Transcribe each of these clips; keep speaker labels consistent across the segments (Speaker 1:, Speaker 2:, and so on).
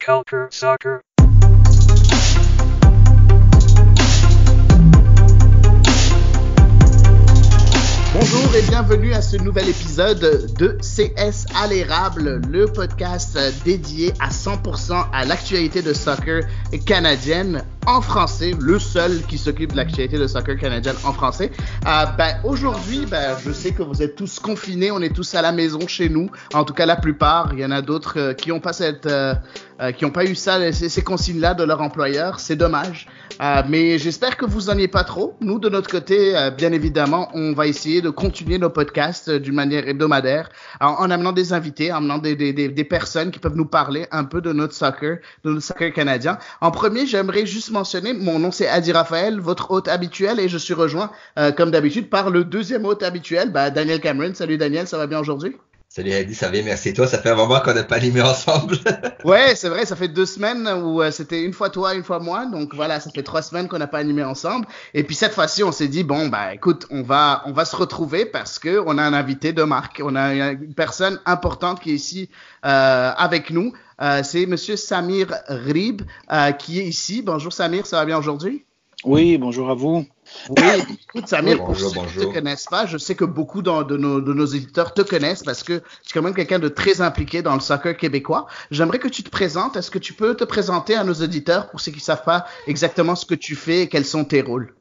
Speaker 1: Culture Soccer.
Speaker 2: Bonjour et bienvenue à ce nouvel épisode de CS à l'érable, le podcast dédié à 100% à l'actualité de soccer canadienne en français, le seul qui s'occupe de l'actualité de soccer canadienne en français. Aujourd'hui, je sais que vous êtes tous confinés, on est tous à la maison chez nous, en tout cas la plupart. Il y en a d'autres qui n'ont pas eu ces consignes-là de leur employeur, c'est dommage. Mais j'espère que vous n'en ayez pas trop. Nous, de notre côté, bien évidemment, on va essayer de continuer nos podcasts d'une manière hebdomadaire en amenant des invités, en amenant des personnes qui peuvent nous parler un peu de notre soccer canadien. En premier, j'aimerais juste mentionner, mon nom c'est Adi Raphaël, votre hôte habituel, et je suis rejoint, comme d'habitude, par le deuxième hôte habituel, Daniel Cameron. Salut Daniel, ça va bien aujourd'hui?
Speaker 3: Salut Adi, ça va bien, merci. Et toi, ça fait un moment qu'on n'a pas animé ensemble.
Speaker 2: Ouais, c'est vrai, ça fait 2 semaines où c'était une fois toi, une fois moi. Donc voilà, ça fait 3 semaines qu'on n'a pas animé ensemble. Et puis cette fois-ci, on s'est dit, écoute, on va se retrouver parce que on a un invité de marque. On a une personne importante qui est ici avec nous. C'est Monsieur Samir Rib qui est ici. Bonjour Samir, ça va bien aujourd'hui?
Speaker 4: Oui, bonjour à vous.
Speaker 2: Oui, écoute Samir,
Speaker 3: oui,
Speaker 2: pour ceux qui ne te connaissent pas, je sais que beaucoup de nos éditeurs te connaissent parce que tu es quand même quelqu'un de très impliqué dans le soccer québécois. J'aimerais que tu te présentes. Est-ce que tu peux te présenter à nos auditeurs pour ceux qui ne savent pas exactement ce que tu fais et quels sont tes rôles?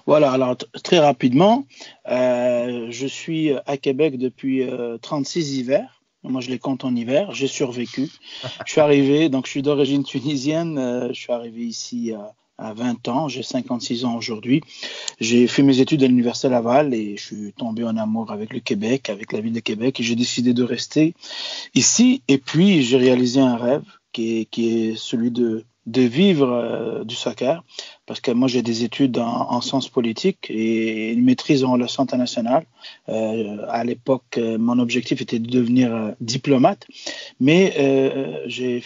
Speaker 4: Voilà, alors très rapidement, je suis à Québec depuis 36 hivers. Moi, je les compte en hiver. J'ai survécu. Je suis arrivé, donc je suis d'origine tunisienne. Je suis arrivé ici à 20 ans, j'ai 56 ans aujourd'hui. J'ai fait mes études à l'Université Laval et je suis tombé en amour avec le Québec, avec la ville de Québec, et j'ai décidé de rester ici. Et puis, j'ai réalisé un rêve qui est celui de vivre du soccer, parce que moi, j'ai des études en sciences politiques et une maîtrise en relations internationales. À l'époque, mon objectif était de devenir diplomate, mais j'ai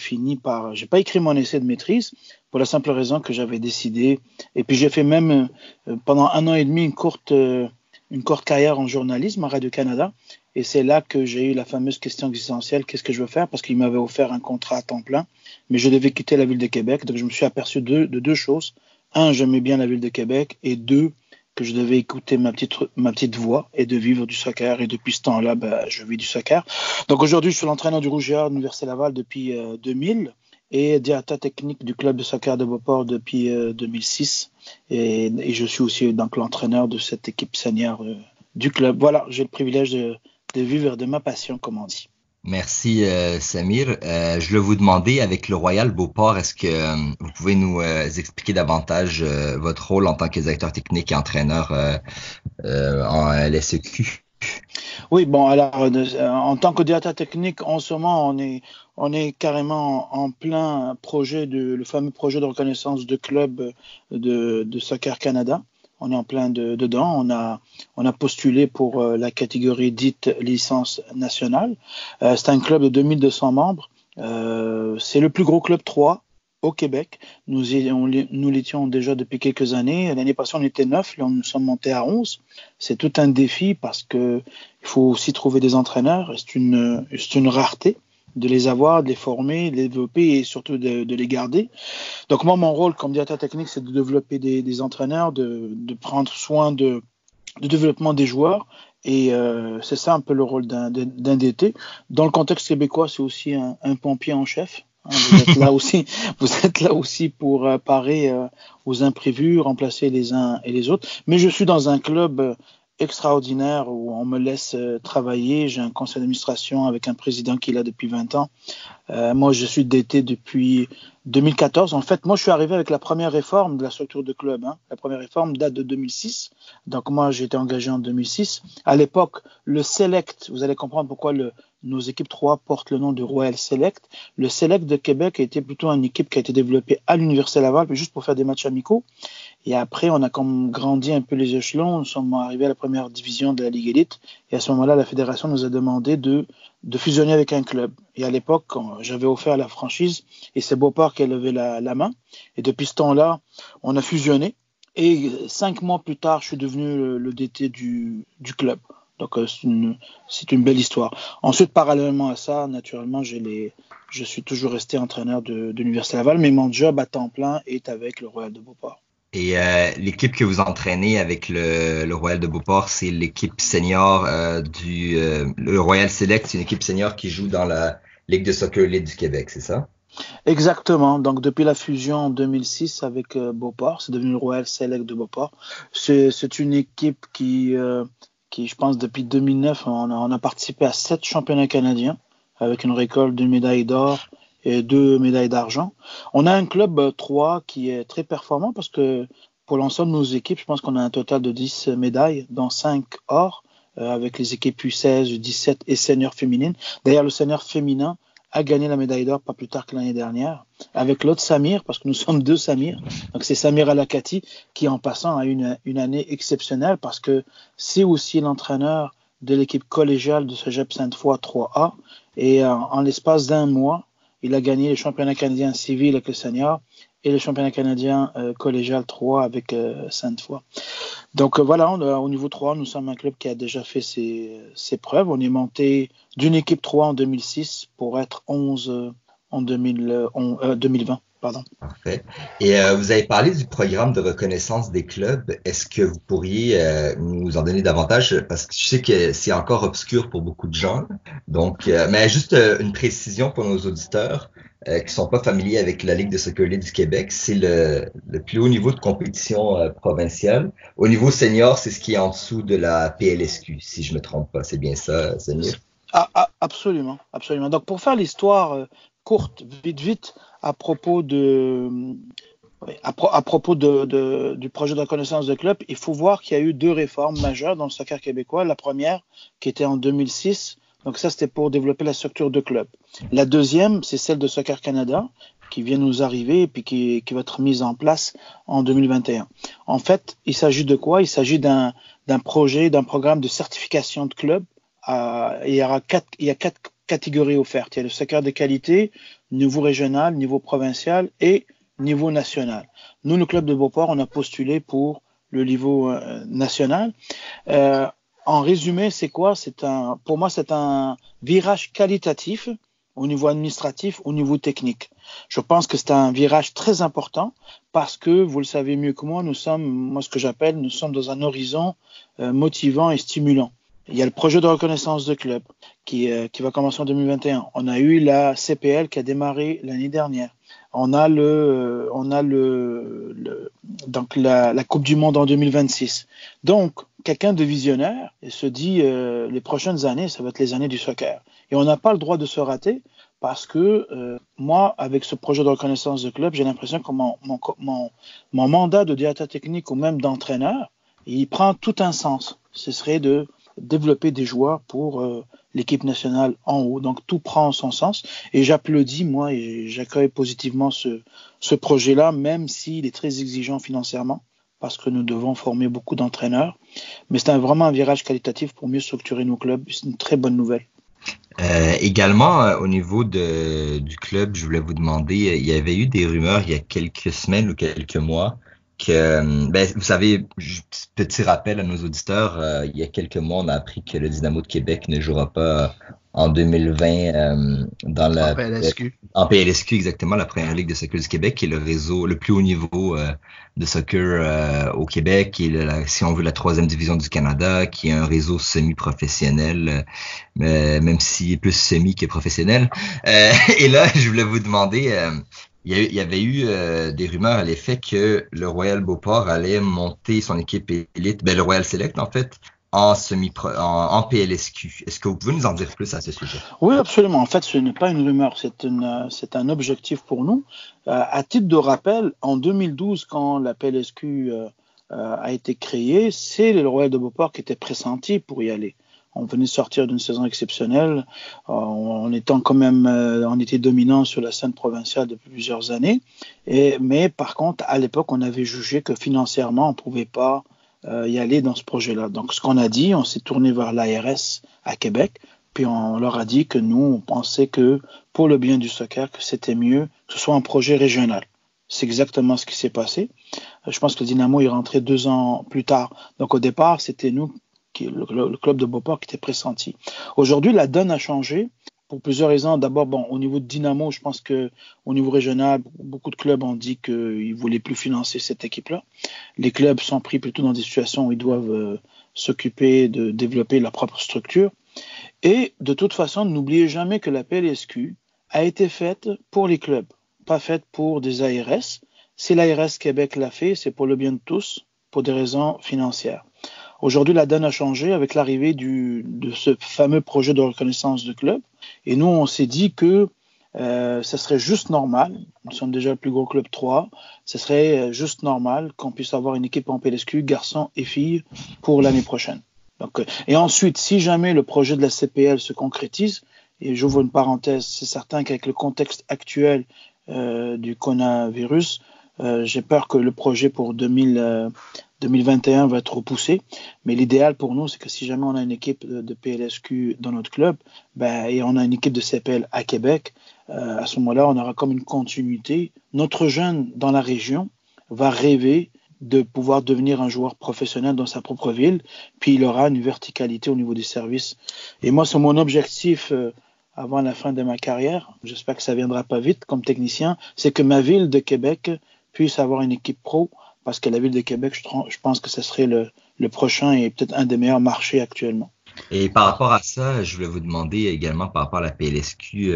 Speaker 4: pas écrit mon essai de maîtrise, pour la simple raison que j'avais décidé, et puis j'ai fait même pendant 1 an et demi une courte carrière en journalisme à Radio-Canada, et c'est là que j'ai eu la fameuse question existentielle, qu'est-ce que je veux faire, parce qu'il m'avait offert un contrat à temps plein, mais je devais quitter la ville de Québec, donc je me suis aperçu de 2 choses. 1, j'aimais bien la ville de Québec, et 2, que je devais écouter ma petite voix et de vivre du soccer, et depuis ce temps-là, je vis du soccer. Donc aujourd'hui, je suis l'entraîneur du Rouge et Or de l'Université Laval depuis 2000, et directeur technique du club de soccer de Beauport depuis 2006, et je suis aussi donc l'entraîneur de cette équipe senior du club. Voilà, j'ai le privilège de vivre de ma passion, comme on dit.
Speaker 3: Merci Samir. Je voulais vous demander, avec le Royal Beauport, est-ce que vous pouvez nous expliquer davantage votre rôle en tant que directeur technique et entraîneur en LSEQ?
Speaker 4: Oui, bon, alors en tant que directeur technique, en ce moment, on est carrément en plein projet le fameux projet de reconnaissance de club de Soccer Canada. On est en plein dedans. On a postulé pour la catégorie dite licence nationale. C'est un club de 2200 membres. C'est le plus gros club 3 au Québec. Nous l'étions déjà depuis quelques années. L'année passée, on était 9. Là, nous sommes montés à 11. C'est tout un défi parce que il faut aussi trouver des entraîneurs. C'est une rareté de les avoir, de les former, de les développer et surtout de les garder. Donc moi, mon rôle comme directeur technique, c'est de développer des entraîneurs, de prendre soin de développement des joueurs. Et c'est ça un peu le rôle d'un DT. Dans le contexte québécois, c'est aussi un pompier en chef. Vous êtes là aussi pour parer aux imprévus, remplacer les uns et les autres. Mais je suis dans un club extraordinaire où on me laisse travailler. J'ai un conseil d'administration avec un président qui est là depuis 20 ans. Moi, je suis DT depuis 2014. En fait, moi, je suis arrivé avec la première réforme de la structure de club. La première réforme date de 2006. Donc, moi, j'ai été engagé en 2006. À l'époque, le Select, vous allez comprendre pourquoi nos équipes 3 portent le nom de Royal Select. Le Select de Québec a été plutôt une équipe qui a été développée à l'Université Laval, juste pour faire des matchs amicaux. Et après, on a comme grandi un peu les échelons. Nous sommes arrivés à la première division de la Ligue Élite. Et à ce moment-là, la fédération nous a demandé de fusionner avec un club. Et à l'époque, j'avais offert la franchise et c'est Beauport qui a levé la main. Et depuis ce temps-là, on a fusionné. Et 5 mois plus tard, je suis devenu le DT du club. Donc c'est une belle histoire. Ensuite, parallèlement à ça, naturellement, je suis toujours resté entraîneur de l'Université Laval, mais mon job à temps plein est avec le Royal de Beauport.
Speaker 3: Et l'équipe que vous entraînez avec le Royal de Beauport, c'est l'équipe senior le Royal Select, c'est une équipe senior qui joue dans la Ligue de soccer élite du Québec, c'est ça?
Speaker 4: Exactement. Donc depuis la fusion en 2006 avec Beauport, c'est devenu le Royal Select de Beauport. C'est une équipe qui, je pense, depuis 2009, on a participé à 7 championnats canadiens avec une récolte d'une médaille d'or et 2 médailles d'argent. On a un club 3 qui est très performant parce que pour l'ensemble de nos équipes, je pense qu'on a un total de 10 médailles, dont 5 or, avec les équipes U16, U17 et senior féminine. D'ailleurs, le senior féminin a gagné la médaille d'or pas plus tard que l'année dernière, avec l'autre Samir, parce que nous sommes 2 Samir. Donc c'est Samir Alakati qui, en passant, a une année exceptionnelle parce que c'est aussi l'entraîneur de l'équipe collégiale de Cégep Sainte-Foy 3A. Et en l'espace d'un mois, il a gagné les championnats canadiens civils avec le senior et le championnat canadien collégial 3 avec Sainte-Foy. Donc voilà, au niveau 3, nous sommes un club qui a déjà fait ses preuves. On est monté d'une équipe 3 en 2006 pour être 11 en 2020. Pardon.
Speaker 3: Parfait. Et vous avez parlé du programme de reconnaissance des clubs. Est-ce que vous pourriez nous en donner davantage? Parce que je sais que c'est encore obscur pour beaucoup de gens. Donc, mais juste une précision pour nos auditeurs qui sont pas familiers avec la Ligue de soccer élite du Québec. C'est le plus haut niveau de compétition provinciale. Au niveau senior, c'est ce qui est en dessous de la PLSQ, si je me trompe pas. C'est bien ça, Samir?
Speaker 4: Absolument, absolument. Donc, pour faire l'histoire courte, vite, à propos du projet de reconnaissance de club, il faut voir qu'il y a eu 2 réformes majeures dans le soccer québécois. La première, qui était en 2006, donc ça, c'était pour développer la structure de club. La deuxième, c'est celle de Soccer Canada, qui vient nous arriver et puis qui va être mise en place en 2021. En fait, il s'agit de quoi? Il s'agit d'un programme de certification de club. Il y a 4 catégories offertes. Il y a le soccer de qualité, niveau régional, niveau provincial et niveau national. Nous, le club de Beauport, on a postulé pour le niveau national. En résumé, c'est quoi? Pour moi, c'est un virage qualitatif au niveau administratif, au niveau technique. Je pense que c'est un virage très important parce que, vous le savez mieux que moi, nous sommes dans un horizon motivant et stimulant. Il y a le projet de reconnaissance de club qui va commencer en 2021. On a eu la CPL qui a démarré l'année dernière. On a donc la Coupe du Monde en 2026. Donc, quelqu'un de visionnaire se dit les prochaines années, ça va être les années du soccer. Et on n'a pas le droit de se rater parce que moi, avec ce projet de reconnaissance de club, j'ai l'impression que mon mandat de directeur technique ou même d'entraîneur, il prend tout un sens. Ce serait de développer des joueurs pour l'équipe nationale en haut. Donc tout prend son sens et j'applaudis moi et j'accueille positivement ce projet-là, même s'il est très exigeant financièrement parce que nous devons former beaucoup d'entraîneurs. Mais c'est vraiment un virage qualitatif pour mieux structurer nos clubs. C'est une très bonne nouvelle.
Speaker 3: Également, au niveau du club, je voulais vous demander, il y avait eu des rumeurs il y a quelques semaines ou quelques mois que, vous savez, petit rappel à nos auditeurs, il y a quelques mois, on a appris que le Dynamo de Québec ne jouera pas en 2020 en
Speaker 2: PLSQ.
Speaker 3: En PLSQ, exactement, la première ligue de soccer du Québec, qui est le réseau, le plus haut niveau de soccer au Québec, qui est, si on veut, la 3e division du Canada, qui est un réseau semi-professionnel, même s'il est plus semi que professionnel. Et là, je voulais vous demander... Il y avait eu des rumeurs à l'effet que le Royal Beauport allait monter son équipe élite, le Royal Select en fait, en PLSQ. Est-ce que vous pouvez nous en dire plus à ce sujet?
Speaker 4: Oui, absolument. En fait, ce n'est pas une rumeur, c'est un objectif pour nous. À titre de rappel, en 2012, quand la PLSQ a été créée, c'est le Royal de Beauport qui était pressenti pour y aller. On venait de sortir d'une saison exceptionnelle, on était dominant sur la scène provinciale depuis plusieurs années. Mais par contre, à l'époque, on avait jugé que financièrement, on ne pouvait pas y aller dans ce projet-là. Donc, ce qu'on a dit, on s'est tourné vers l'ARS à Québec, puis on leur a dit que nous, on pensait que pour le bien du soccer, que c'était mieux que ce soit un projet régional. C'est exactement ce qui s'est passé. Je pense que le Dynamo est rentré 2 ans plus tard. Donc, au départ, c'était nous le club de Beauport qui était pressenti. Aujourd'hui, la donne a changé pour plusieurs raisons. D'abord, au niveau de Dynamo, je pense que au niveau régional, beaucoup de clubs ont dit qu'ils ne voulaient plus financer cette équipe-là. Les clubs sont pris plutôt dans des situations où ils doivent s'occuper de développer leur propre structure. Et de toute façon, n'oubliez jamais que la PLSQ a été faite pour les clubs, pas faite pour des ARS. Si l'ARS Québec l'a fait, c'est pour le bien de tous, pour des raisons financières. Aujourd'hui, la donne a changé avec l'arrivée de ce fameux projet de reconnaissance de club. Et nous, on s'est dit que ça serait juste normal, nous sommes déjà le plus gros club 3, ce serait juste normal qu'on puisse avoir une équipe en PLSQ, garçons et filles, pour l'année prochaine. Donc, et ensuite, si jamais le projet de la CPL se concrétise, et j'ouvre une parenthèse, c'est certain qu'avec le contexte actuel du coronavirus, j'ai peur que le projet pour 2021 va être repoussé, mais l'idéal pour nous, c'est que si jamais on a une équipe de PLSQ dans notre club, et on a une équipe de CPL à Québec, à ce moment-là, on aura comme une continuité. Notre jeune dans la région va rêver de pouvoir devenir un joueur professionnel dans sa propre ville, puis il aura une verticalité au niveau des services. Et moi, c'est mon objectif avant la fin de ma carrière, j'espère que ça viendra pas vite comme technicien, c'est que ma ville de Québec puisse avoir une équipe pro, parce que la ville de Québec, je pense que ce serait le prochain et peut-être un des meilleurs marchés actuellement.
Speaker 3: Et par rapport à ça, je voulais vous demander également par rapport à la PLSQ,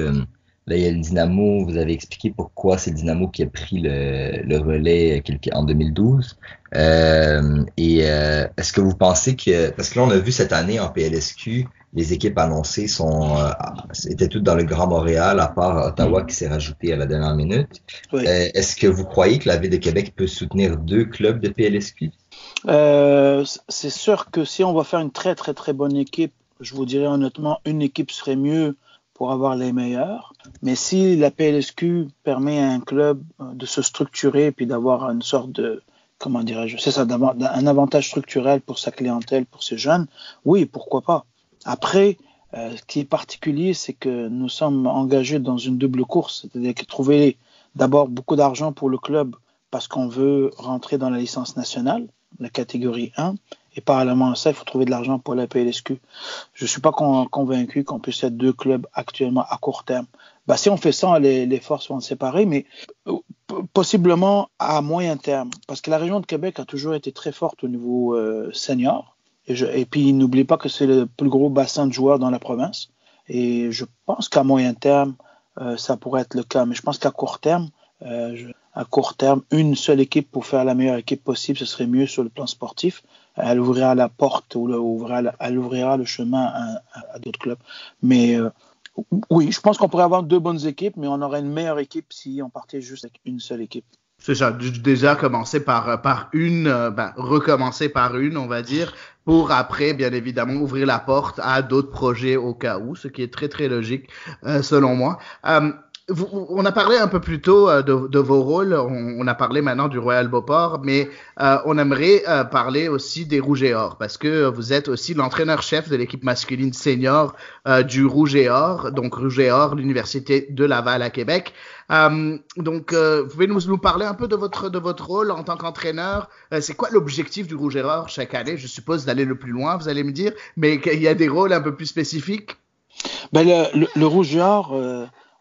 Speaker 3: là, il y a le Dynamo, vous avez expliqué pourquoi c'est le Dynamo qui a pris le relais en 2012. Est-ce que vous pensez que, parce que là, on a vu cette année en PLSQ, les équipes annoncées étaient toutes dans le Grand Montréal, à part Ottawa qui s'est rajouté à la dernière minute.
Speaker 4: Oui.
Speaker 3: Est-ce que vous croyez que la Ville de Québec peut soutenir 2 clubs de PLSQ?
Speaker 4: C'est sûr que si on va faire une très, très, très bonne équipe, je vous dirais honnêtement, une équipe serait mieux pour avoir les meilleurs. Mais si la PLSQ permet à un club de se structurer et puis d'avoir une sorte de, comment dirais-je, c'est ça, d'avoir un avantage structurel pour sa clientèle, pour ses jeunes, oui, pourquoi pas. Après, ce qui est particulier, c'est que nous sommes engagés dans une double course, c'est-à-dire que trouver d'abord beaucoup d'argent pour le club parce qu'on veut rentrer dans la licence nationale, la catégorie 1, et parallèlement à ça, il faut trouver de l'argent pour la PLSQ. Je ne suis pas convaincu qu'on puisse être 2 clubs actuellement à court terme. Si on fait ça, les forces vont se séparer, mais possiblement à moyen terme, parce que la région de Québec a toujours été très forte au niveau senior. Et puis, n'oubliez pas que c'est le plus gros bassin de joueurs dans la province. Et je pense qu'à moyen terme, ça pourrait être le cas. Mais je pense qu'à court terme, une seule équipe pour faire la meilleure équipe possible, ce serait mieux sur le plan sportif. Elle ouvrira la porte ou elle ouvrira le chemin à d'autres clubs. Mais oui, je pense qu'on pourrait avoir 2 bonnes équipes, mais on aurait une meilleure équipe si on partait juste avec une seule équipe.
Speaker 2: C'est ça, déjà commencer par une, recommencer par une, on va dire, pour après, bien évidemment, ouvrir la porte à d'autres projets au cas où, ce qui est très, très logique, selon moi. On a parlé un peu plus tôt de vos rôles, on a parlé maintenant du Royal Beauport, mais on aimerait parler aussi des Rouges et Or, parce que vous êtes aussi l'entraîneur-chef de l'équipe masculine senior du Rouge et Or, donc Rouge et Or, l'Université de Laval à Québec. Donc, vous pouvez nous parler un peu de votre rôle en tant qu'entraîneur. C'est quoi l'objectif du Rouge et Or chaque année? Je suppose d'aller le plus loin, vous allez me dire, mais qu'il y a des rôles un peu plus spécifiques.
Speaker 4: Le Rouge et Or,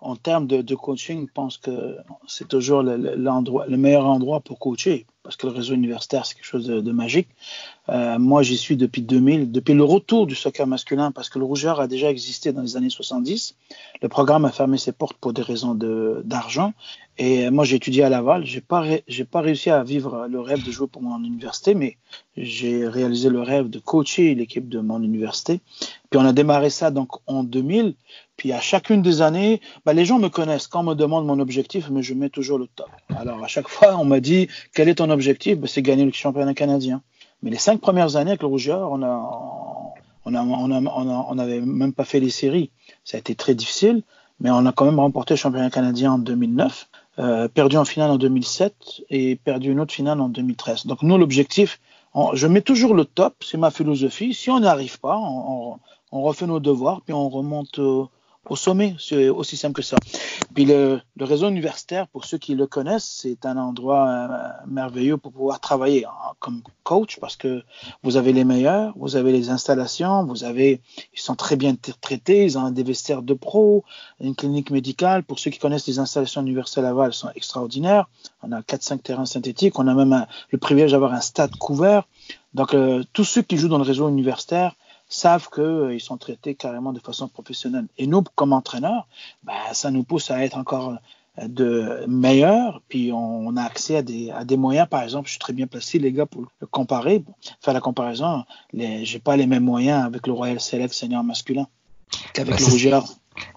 Speaker 4: en termes de coaching, je pense que c'est toujours le meilleur endroit pour coacher, parce que le réseau universitaire, c'est quelque chose de magique. Moi, j'y suis depuis 2000, depuis le retour du soccer masculin, parce que le Rouge et Or a déjà existé dans les années 70. Le programme a fermé ses portes pour des raisons d'argent. Et moi, j'ai étudié à Laval. J'ai pas réussi à vivre le rêve de jouer pour mon université, mais j'ai réalisé le rêve de coacher l'équipe de mon université. Puis on a démarré ça donc en 2000. Puis à chacune des années, les gens me connaissent. Quand on me demande mon objectif, mais je mets toujours le top. Alors à chaque fois, on m'a dit, quel est ton objectif? C'est gagner le championnat canadien. Mais les 5 premières années avec le Rouge et Or, on n'avait même pas fait les séries. Ça a été très difficile, mais on a quand même remporté le championnat canadien en 2009, perdu en finale en 2007 et perdu une autre finale en 2013. Donc nous, l'objectif, je mets toujours le top, c'est ma philosophie. Si on n'y arrive pas, on refait nos devoirs, puis on remonte au sommet. C'est aussi simple que ça. Puis le réseau universitaire, pour ceux qui le connaissent, c'est un endroit merveilleux pour pouvoir travailler comme coach parce que vous avez les meilleurs, vous avez les installations, ils sont très bien traités, ils ont des vestiaires de pro, une clinique médicale. Pour ceux qui connaissent les installations universitaires Laval, elles sont extraordinaires. On a 4-5 terrains synthétiques, on a même le privilège d'avoir un stade couvert. Donc, tous ceux qui jouent dans le réseau universitaire savent qu'ils sont traités carrément de façon professionnelle. Et nous, comme entraîneurs, ça nous pousse à être encore de meilleurs, puis on a accès à des moyens. Par exemple, je suis très bien placé, les gars, pour le comparer, faire la comparaison. J'ai pas les mêmes moyens avec le Royal Select senior masculin qu'avec le Rouge et Or.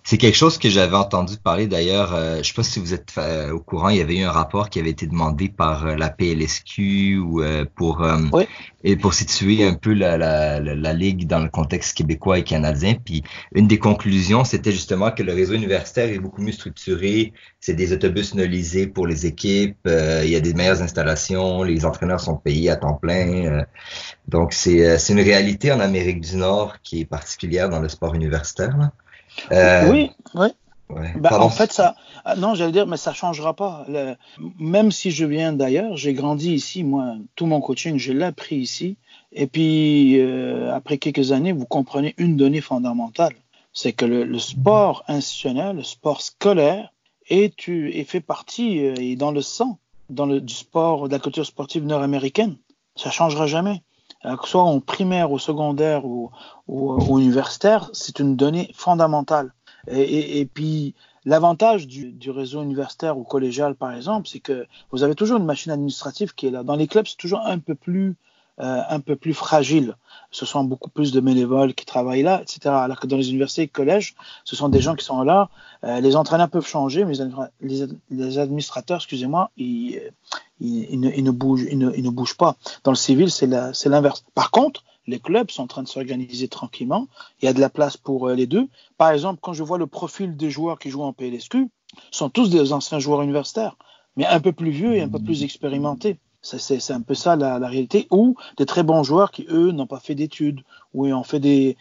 Speaker 3: C'est quelque chose que j'avais entendu parler d'ailleurs. Je sais pas si vous êtes au courant. Il y avait eu un rapport qui avait été demandé par la PLSQ ou
Speaker 4: Oui.
Speaker 3: et pour situer un peu la ligue dans le contexte québécois et canadien. Puis une des conclusions, c'était justement que le réseau universitaire est beaucoup mieux structuré. C'est des autobus nolisés pour les équipes. Il y a des meilleures installations. Les entraîneurs sont payés à temps plein. Donc c'est une réalité en Amérique du Nord qui est particulière dans le sport universitaire, là.
Speaker 4: Oui.
Speaker 3: Ouais.
Speaker 4: En fait, non, j'allais dire, mais ça changera pas. Même si je viens d'ailleurs, j'ai grandi ici, moi, tout mon coaching, je l'ai appris ici. Et puis, après quelques années, vous comprenez une donnée fondamentale, c'est que le sport institutionnel, le sport scolaire, fait partie, est dans le sang, du sport, de la culture sportive nord-américaine. Ça changera jamais. Que ce soit en primaire, au secondaire ou universitaire, c'est une donnée fondamentale. Et puis, l'avantage du réseau universitaire ou collégial, par exemple, c'est que vous avez toujours une machine administrative qui est là. Dans les clubs, c'est toujours un peu plus fragile. Ce sont beaucoup plus de bénévoles qui travaillent là, etc. Alors que dans les universités et collèges, ce sont des gens qui sont là. Les entraîneurs peuvent changer, mais les administrateurs, excusez-moi, ils ne bougent pas. Dans le civil, c'est l'inverse. Par contre, les clubs sont en train de s'organiser tranquillement. Il y a de la place pour les deux. Par exemple, quand je vois le profil des joueurs qui jouent en PLSQ, sont tous des anciens joueurs universitaires, mais un peu plus vieux et un peu plus expérimentés. C'est un peu ça la réalité. Ou des très bons joueurs qui, eux, n'ont pas fait d'études, ou ont fait des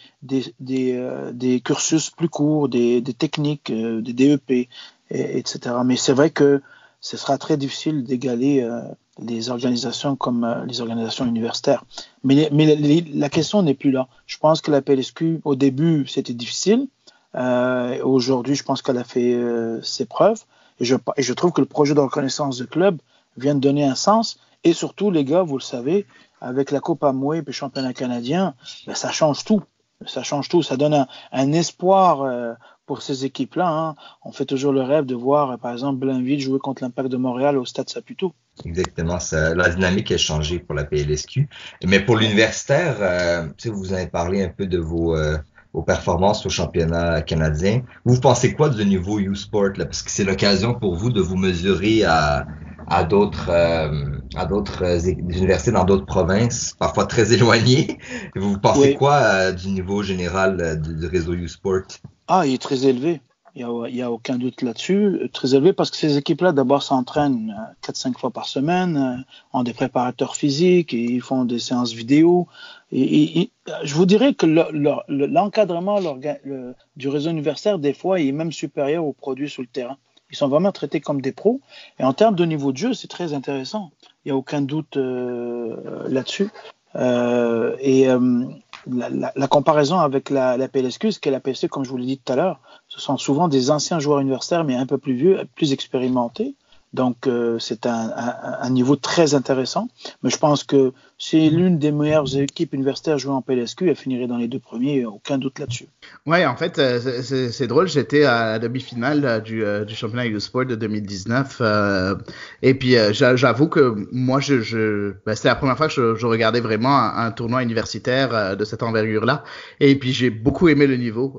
Speaker 4: cursus plus courts, des techniques, des DEP, etc. Mais c'est vrai que ce sera très difficile d'égaler les organisations comme les organisations universitaires. Mais la question n'est plus là. Je pense que la PLSQ, au début, c'était difficile. Aujourd'hui, je pense qu'elle a fait ses preuves. Et je trouve que le projet de reconnaissance de club vient de donner un sens. Et surtout, les gars, vous le savez, avec la Coupe Amway et le championnat canadien, ça change tout. Ça change tout. Ça donne un espoir pour ces équipes-là. Hein. On fait toujours le rêve de voir, par exemple, Blainville jouer contre l'Impact de Montréal au Stade Saputo.
Speaker 3: Exactement. La dynamique a changé pour la PLSQ. Mais pour l'universitaire, vous en avez parlé un peu de vos performances au championnat canadien. Vous pensez quoi du niveau U-Sport, là? Parce que c'est l'occasion pour vous de vous mesurer à d'autres universités dans d'autres provinces, parfois très éloignées. Vous pensez quoi du niveau général du réseau U-Sport?
Speaker 4: Il est très élevé. Il y a aucun doute là-dessus. Très élevé parce que ces équipes-là, d'abord, s'entraînent 4-5 fois par semaine, ont des préparateurs physiques, et ils font des séances vidéo. Et je vous dirais que l'encadrement du réseau universitaire, des fois, il est même supérieur aux produits sur le terrain. Ils sont vraiment traités comme des pros. Et en termes de niveau de jeu, c'est très intéressant. Il n'y a aucun doute là-dessus. La comparaison avec la PLSQ, c'est que la PLSQ, comme je vous l'ai dit tout à l'heure, ce sont souvent des anciens joueurs universitaires, mais un peu plus vieux, plus expérimentés. Donc, c'est un niveau très intéressant. Mais je pense que c'est l'une des meilleures équipes universitaires jouant en PLSQ. Elle finirait dans les deux premiers, aucun doute là-dessus.
Speaker 2: Ouais, en fait, c'est drôle. J'étais à la demi-finale du championnat U-Sport de 2019. Et puis, j'avoue que moi, c'était la première fois que je regardais vraiment un tournoi universitaire de cette envergure-là. Et puis, j'ai beaucoup aimé le niveau.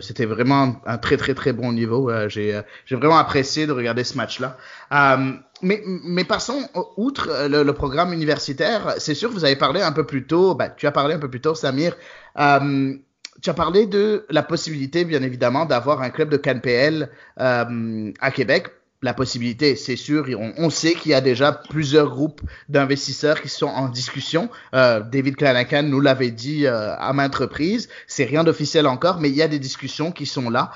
Speaker 2: C'était vraiment un très, très, très bon niveau. J'ai vraiment apprécié de regarder ce match-là. Mais passons outre le programme universitaire. C'est sûr, vous avez parlé un peu plus tôt. Tu as parlé un peu plus tôt, Samir. Tu as parlé de la possibilité, bien évidemment, d'avoir un club de CanPL à Québec. la possibilité, c'est sûr. On sait qu'il y a déjà plusieurs groupes d'investisseurs qui sont en discussion. David Klanahan nous l'avait dit à maintes reprises. C'est rien d'officiel encore, mais il y a des discussions qui sont là.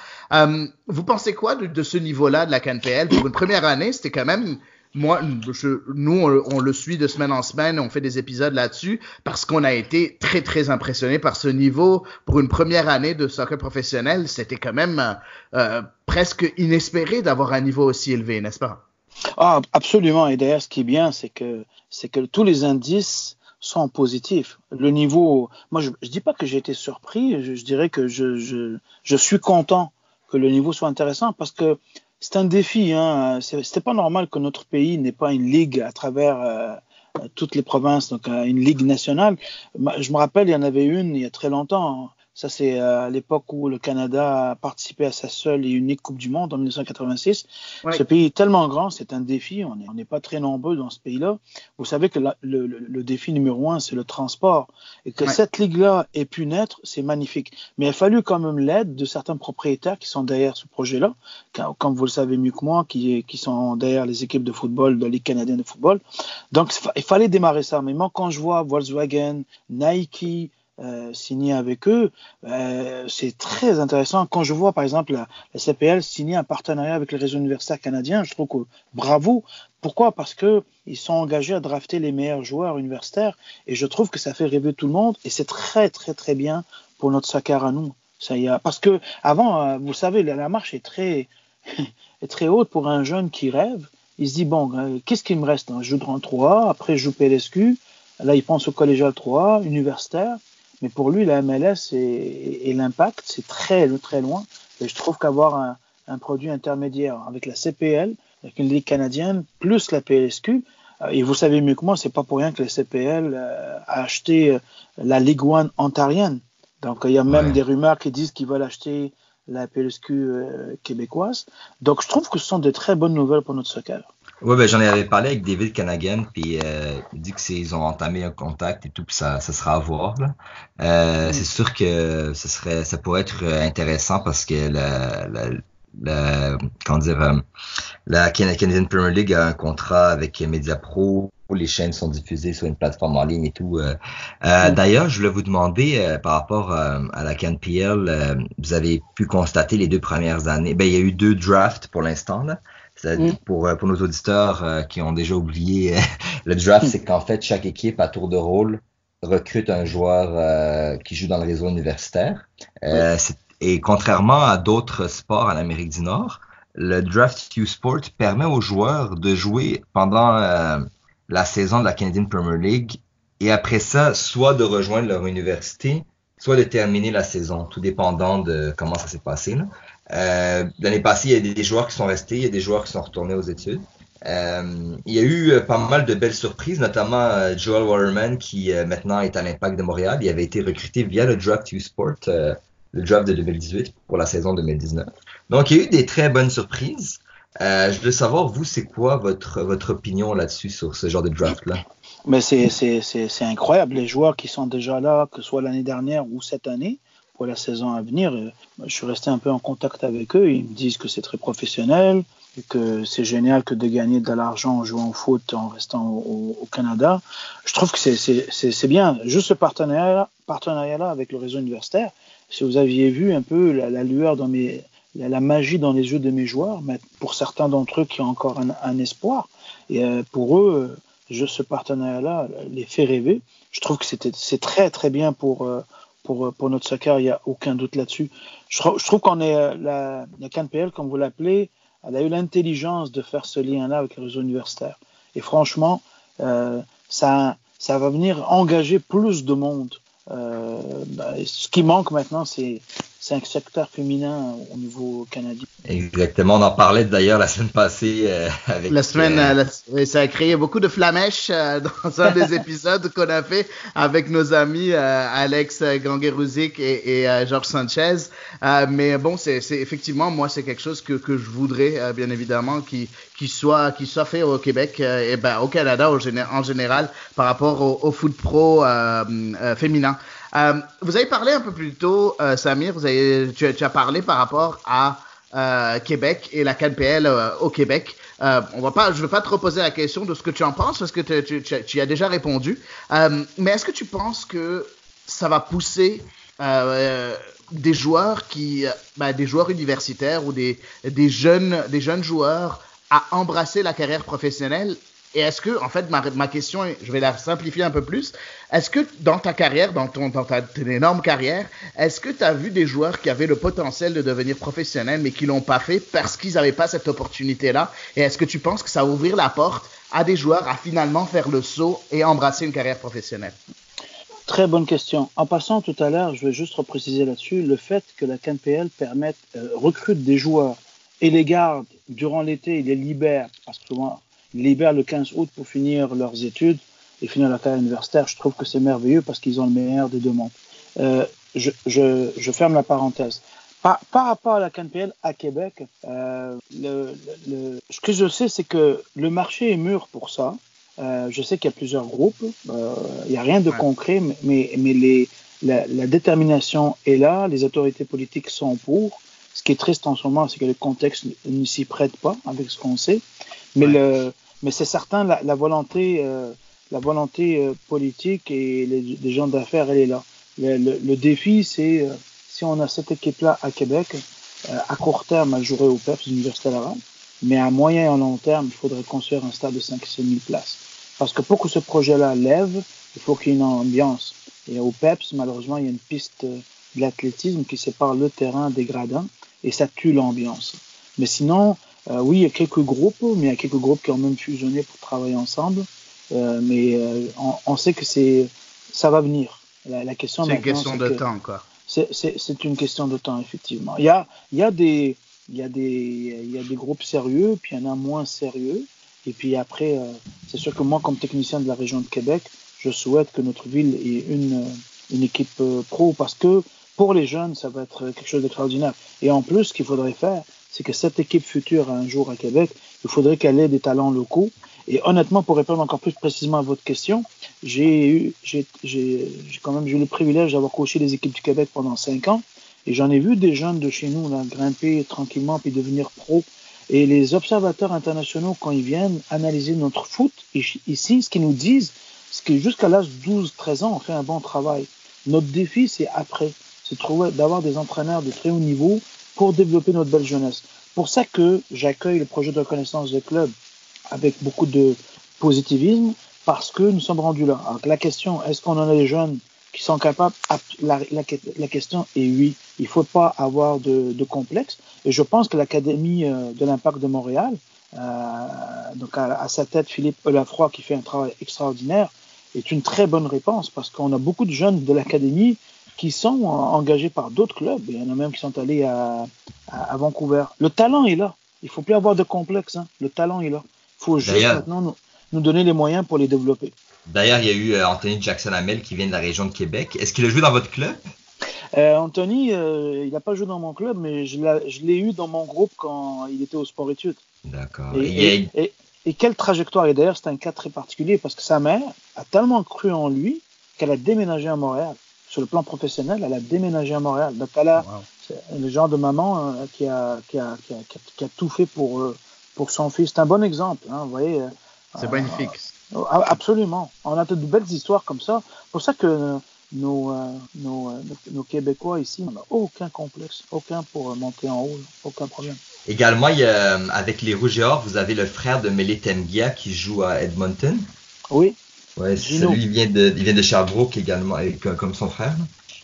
Speaker 2: Vous pensez quoi de ce niveau-là de la CANPL? Pour une première année, c'était quand même... Nous, on le suit de semaine en semaine, on fait des épisodes là-dessus parce qu'on a été très, très impressionnés par ce niveau. Pour une première année de soccer professionnel, c'était quand même presque inespéré d'avoir un niveau aussi élevé, n'est-ce pas?
Speaker 4: Ah, absolument. Et d'ailleurs, ce qui est bien, c'est que tous les indices sont positifs. Le niveau, moi, je dis pas que j'ai été surpris, je dirais que je suis content que le niveau soit intéressant parce que c'est un défi, hein. C'était pas normal que notre pays n'ait pas une ligue à travers toutes les provinces, donc une ligue nationale. Je me rappelle, il y en avait une il y a très longtemps. Ça, c'est à l'époque où le Canada a participé à sa seule et unique Coupe du Monde en 1986. Oui. Ce pays est tellement grand, c'est un défi. On n'est pas très nombreux dans ce pays-là. Vous savez que le défi numéro 1, c'est le transport. Et que cette ligue-là ait pu naître, c'est magnifique. Mais il a fallu quand même l'aide de certains propriétaires qui sont derrière ce projet-là, comme vous le savez mieux que moi, qui sont derrière les équipes de football, de la Ligue canadienne de football. Donc, il fallait démarrer ça. Mais moi, quand je vois Volkswagen, Nike, signé avec eux, c'est très intéressant. Quand je vois par exemple la CPL signer un partenariat avec le réseau universitaire canadien, je trouve que bravo. Pourquoi? Parce que ils sont engagés à drafter les meilleurs joueurs universitaires et je trouve que ça fait rêver tout le monde et c'est très très très bien pour notre soccer à nous. Parce que avant, vous savez, la marche est très est très haute pour un jeune qui rêve. Il se dit bon, qu'est-ce qu'il me reste? Je joue dans 3, après je joue PLSQ. Là, il pense au collégial 3, universitaire. Mais pour lui, la MLS et l'impact, c'est très, très loin. Et je trouve qu'avoir un produit intermédiaire avec la CPL, avec une ligue canadienne, plus la PLSQ, et vous savez mieux que moi, c'est pas pour rien que la CPL a acheté la Ligue 1 ontarienne. Donc, il y a même des rumeurs qui disent qu'ils veulent acheter la PLSQ québécoise. Donc, je trouve que ce sont de très bonnes nouvelles pour notre soccer.
Speaker 3: Ouais, ben j'en avais parlé avec David Klanahan, puis il dit que ils ont entamé un contact et tout, puis ça sera à voir. Là. C'est sûr que ça pourrait être intéressant parce que la Canadian Premier League a un contrat avec Mediapro, où les chaînes sont diffusées sur une plateforme en ligne et tout. D'ailleurs, je voulais vous demander par rapport à la CanPL, vous avez pu constater les 2 premières années. Ben il y a eu 2 drafts pour l'instant là. Pour nos auditeurs qui ont déjà oublié, le draft, c'est qu'en fait, chaque équipe, à tour de rôle, recrute un joueur qui joue dans le réseau universitaire. Et contrairement à d'autres sports en Amérique du Nord, le draft Q-Sport permet aux joueurs de jouer pendant la saison de la Canadian Premier League et après ça, soit de rejoindre leur université, soit de terminer la saison, tout dépendant de comment ça s'est passé, là. L'année passée, il y a des joueurs qui sont restés, il y a des joueurs qui sont retournés aux études. Il y a eu pas mal de belles surprises, notamment Joel Waterman qui maintenant est à l'Impact de Montréal. Il avait été recruté via le Draft U-Sport, le draft de 2018 pour la saison 2019. Donc il y a eu des très bonnes surprises. Je veux savoir, vous, c'est quoi votre opinion là-dessus sur ce genre de draft-là?
Speaker 4: Mais c'est incroyable, les joueurs qui sont déjà là, que ce soit l'année dernière ou cette année, pour la saison à venir. Je suis resté un peu en contact avec eux. Ils me disent que c'est très professionnel et que c'est génial que de gagner de l'argent en jouant au foot en restant au Canada. Je trouve que c'est bien. Juste ce partenariat-là avec le réseau universitaire, si vous aviez vu un peu la lueur dans la magie dans les yeux de mes joueurs, mais pour certains d'entre eux qui ont encore un espoir, et pour eux, juste ce partenariat-là les fait rêver. Je trouve que c'est très très bien pour notre soccer, il n'y a aucun doute là-dessus. Je trouve qu'on est la CanPL, comme vous l'appelez, elle a eu l'intelligence de faire ce lien-là avec le réseau universitaire. Et franchement, ça va venir engager plus de monde. Ce qui manque maintenant, c'est un secteur féminin au niveau canadien.
Speaker 3: Exactement, on en parlait d'ailleurs la semaine passée avec...
Speaker 2: La semaine, ça a créé beaucoup de flamèches dans un des épisodes qu'on a fait avec nos amis Alex Granguerouzic et Georges Sanchez. Mais bon, c'est effectivement, moi, c'est quelque chose que je voudrais, bien évidemment, qui soit fait au Québec et au Canada en général par rapport au foot pro féminin. Vous avez parlé un peu plus tôt, Samir, tu as parlé par rapport à Québec et la CanPL au Québec. Je vais pas te reposer la question de ce que tu en penses parce que tu y as déjà répondu. Mais est-ce que tu penses que ça va pousser des joueurs des joueurs universitaires ou des jeunes joueurs à embrasser la carrière professionnelle? Et est-ce que, en fait, ma question, je vais la simplifier un peu plus. Est-ce que dans ta carrière, dans ta énorme carrière, est-ce que tu as vu des joueurs qui avaient le potentiel de devenir professionnels, mais qui l'ont pas fait parce qu'ils n'avaient pas cette opportunité-là? Et est-ce que tu penses que ça va ouvrir la porte à des joueurs à finalement faire le saut et embrasser une carrière professionnelle?
Speaker 4: Très bonne question. En passant tout à l'heure, je vais juste repréciser là-dessus le fait que la CanPL recrute des joueurs et les garde durant l'été, il les libère, parce que souvent, ils libèrent le 15 août pour finir leurs études et finir la carrière universitaire. Je trouve que c'est merveilleux parce qu'ils ont le meilleur des deux mondes. Je ferme la parenthèse. Par rapport à la CanPL à Québec, ce que je sais, c'est que le marché est mûr pour ça. Je sais qu'il y a plusieurs groupes. Il n'y a rien de concret, mais la détermination est là. Les autorités politiques sont pour. Ce qui est triste en ce moment, c'est que le contexte ne s'y prête pas avec ce qu'on sait. Mais c'est certain, la volonté politique et les gens d'affaires, elle est là. Le défi, c'est si on a cette équipe-là à Québec, à court terme, elle jouerait au PEPS, l'Université Laval, mais à moyen et à long terme, il faudrait construire un stade de 5-6 000 places. Parce que pour que ce projet-là lève, il faut qu'il y ait une ambiance. Et au PEPS, malheureusement, il y a une piste de l'athlétisme qui sépare le terrain des gradins et ça tue l'ambiance. Mais sinon, oui, il y a quelques groupes, mais il y a quelques groupes qui ont même fusionné pour travailler ensemble. On sait que ça va venir. La question
Speaker 2: c'est une question de temps, quoi.
Speaker 4: C'est une question de temps, effectivement. Il y a des groupes sérieux, puis il y en a moins sérieux. Et puis après, c'est sûr que moi, comme technicien de la région de Québec, je souhaite que notre ville ait une équipe pro parce que pour les jeunes, ça va être quelque chose d'extraordinaire. Et en plus, ce qu'il faudrait faire, c'est que cette équipe future, un jour à Québec, il faudrait qu'elle ait des talents locaux. Et honnêtement, pour répondre encore plus précisément à votre question, j'ai quand même eu le privilège d'avoir coaché les équipes du Québec pendant 5 ans. Et j'en ai vu des jeunes de chez nous là, grimper tranquillement puis devenir pro. Et les observateurs internationaux, quand ils viennent analyser notre foot, ici, ce qu'ils nous disent, c'est que jusqu'à l'âge de 12-13 ans, on fait un bon travail. Notre défi, c'est après. C'est d'avoir des entraîneurs de très haut niveau pour développer notre belle jeunesse. Pour ça que j'accueille le projet de reconnaissance des clubs avec beaucoup de positivisme, parce que nous sommes rendus là. Alors, la question, est-ce qu'on en a des jeunes qui sont capables? La question est oui. Il ne faut pas avoir de complexe. Et je pense que l'Académie de l'Impact de Montréal, donc à sa tête Philippe Olafroy, qui fait un travail extraordinaire, est une très bonne réponse parce qu'on a beaucoup de jeunes de l'Académie qui sont engagés par d'autres clubs. Il y en a même qui sont allés à Vancouver. Le talent est là. Il ne faut plus avoir de complexe. Hein. Le talent est là. Il faut juste maintenant nous donner les moyens pour les développer.
Speaker 3: D'ailleurs, il y a eu Anthony Jackson-Hamel qui vient de la région de Québec. Est-ce qu'il a joué dans votre club?
Speaker 4: Anthony, il n'a pas joué dans mon club, mais je l'ai eu dans mon groupe quand il était au sport-études.
Speaker 3: D'accord.
Speaker 4: Et quelle trajectoire! Et d'ailleurs, c'est un cas très particulier parce que sa mère a tellement cru en lui qu'elle a déménagé à Montréal. Sur le plan professionnel, elle a déménagé à Montréal. Donc, c'est le genre de maman qui a tout fait pour son fils. C'est un bon exemple. Hein, vous voyez,
Speaker 2: c'est magnifique.
Speaker 4: Absolument. On a de belles histoires comme ça. C'est pour ça que nos Québécois ici, on n'a aucun complexe, aucun pour monter en haut, aucun problème.
Speaker 3: Également, avec les Rouges et Or, vous avez le frère de Mele Temgia qui joue à Edmonton.
Speaker 4: Oui.
Speaker 3: Ouais, celui il vient de Sherbrooke également, comme son frère.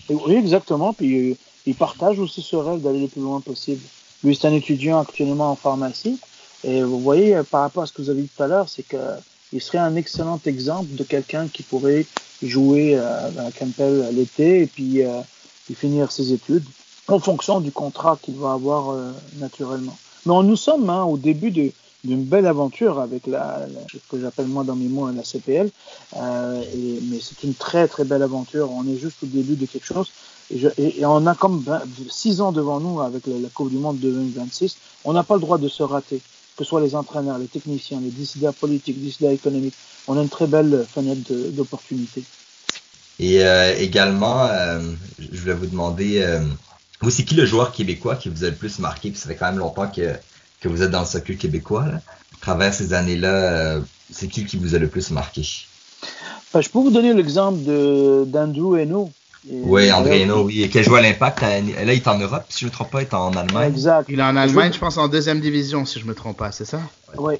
Speaker 4: Oui, exactement. Puis il partage aussi ce rêve d'aller le plus loin possible. Lui, c'est un étudiant actuellement en pharmacie. Et vous voyez, par rapport à ce que vous avez dit tout à l'heure, c'est qu'il serait un excellent exemple de quelqu'un qui pourrait jouer à la CanPL l'été et puis finir ses études en fonction du contrat qu'il va avoir naturellement. Mais nous sommes au début d'une belle aventure avec ce que j'appelle moi dans mes mots la CPL. Mais c'est une très très belle aventure. On est juste au début de quelque chose. Et on a comme 6 ans devant nous avec la Coupe du Monde 2026. On n'a pas le droit de se rater. Que ce soit les entraîneurs, les techniciens, les décideurs politiques, les décideurs économiques. On a une très belle fenêtre d'opportunité.
Speaker 3: Et également, je voulais vous demander, Vous, c'est qui le joueur québécois qui vous a le plus marqué? Puis ça fait quand même longtemps que vous êtes dans le soccer québécois, là. À travers ces années-là, c'est qui vous a le plus marqué?
Speaker 4: Je peux vous donner l'exemple d'Andrew Hainaut.
Speaker 3: Oui, André Hainaut, oui. Qui a joué à l'Impact. Là, il est en Europe, si je ne me trompe pas, il est en Allemagne.
Speaker 4: Exact.
Speaker 2: Il est en Allemagne, je pense, en deuxième division, si je me trompe pas, c'est ça?
Speaker 4: Oui,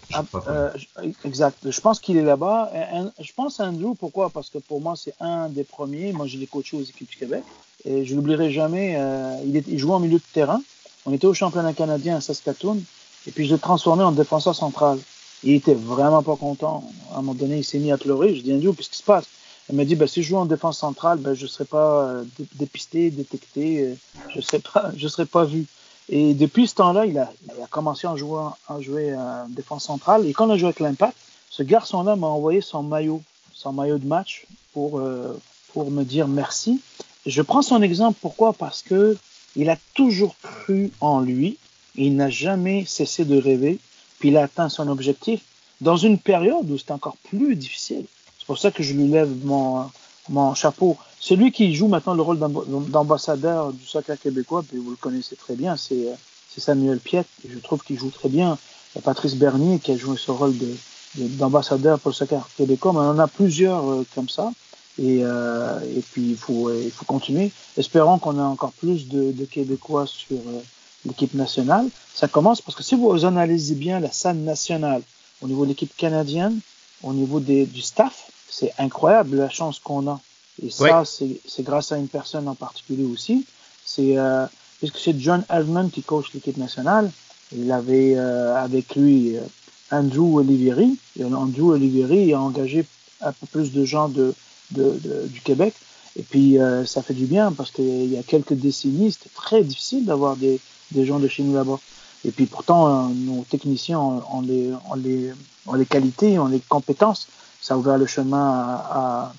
Speaker 4: exact. Je pense qu'il est là-bas. Je pense à Andrew, pourquoi? Parce que pour moi, c'est un des premiers. Moi, je l'ai coaché aux équipes du Québec. Et je l'oublierai jamais. Il jouait en milieu de terrain. On était au championnat canadien à Saskatoon. Et puis, je l'ai transformé en défenseur central. Il était vraiment pas content. À un moment donné, il s'est mis à pleurer. Je dis, Andrew, qu'est-ce qui se passe? Il m'a dit, si je joue en défense centrale, je ne serai pas dépisté, détecté, je serai pas vu. Et depuis ce temps-là, il a commencé à jouer en défense centrale. Et quand on a joué avec l'Impact, ce garçon-là m'a envoyé son maillot de match pour me dire merci. Et je prends son exemple, pourquoi? Parce que il a toujours cru en lui. Il n'a jamais cessé de rêver. Puis il a atteint son objectif dans une période où c'était encore plus difficile. C'est pour ça que je lui lève mon chapeau. Celui qui joue maintenant le rôle d'ambassadeur du soccer québécois, puis vous le connaissez très bien, c'est Samuel Piette. Je trouve qu'il joue très bien. Il y a Patrice Bernier qui a joué ce rôle d'ambassadeur pour le soccer québécois, mais on en a plusieurs comme ça. Et puis il faut continuer. Espérons qu'on ait encore plus de Québécois sur l'équipe nationale. Ça commence parce que si vous analysez bien la scène nationale au niveau de l'équipe canadienne, au niveau du staff, c'est incroyable la chance qu'on a. Et ça, c'est grâce à une personne en particulier aussi. Puisque c'est John Elfman qui coach l'équipe nationale. Il avait avec lui Andrew Olivieri. Et Andrew Olivieri a engagé un peu plus de gens du Québec. Et puis, ça fait du bien parce qu'il y a quelques décennies, c'était très difficile d'avoir des gens de chez nous là-bas. Et puis pourtant, nos techniciens ont les qualités, ont les compétences. Ça a ouvert le chemin à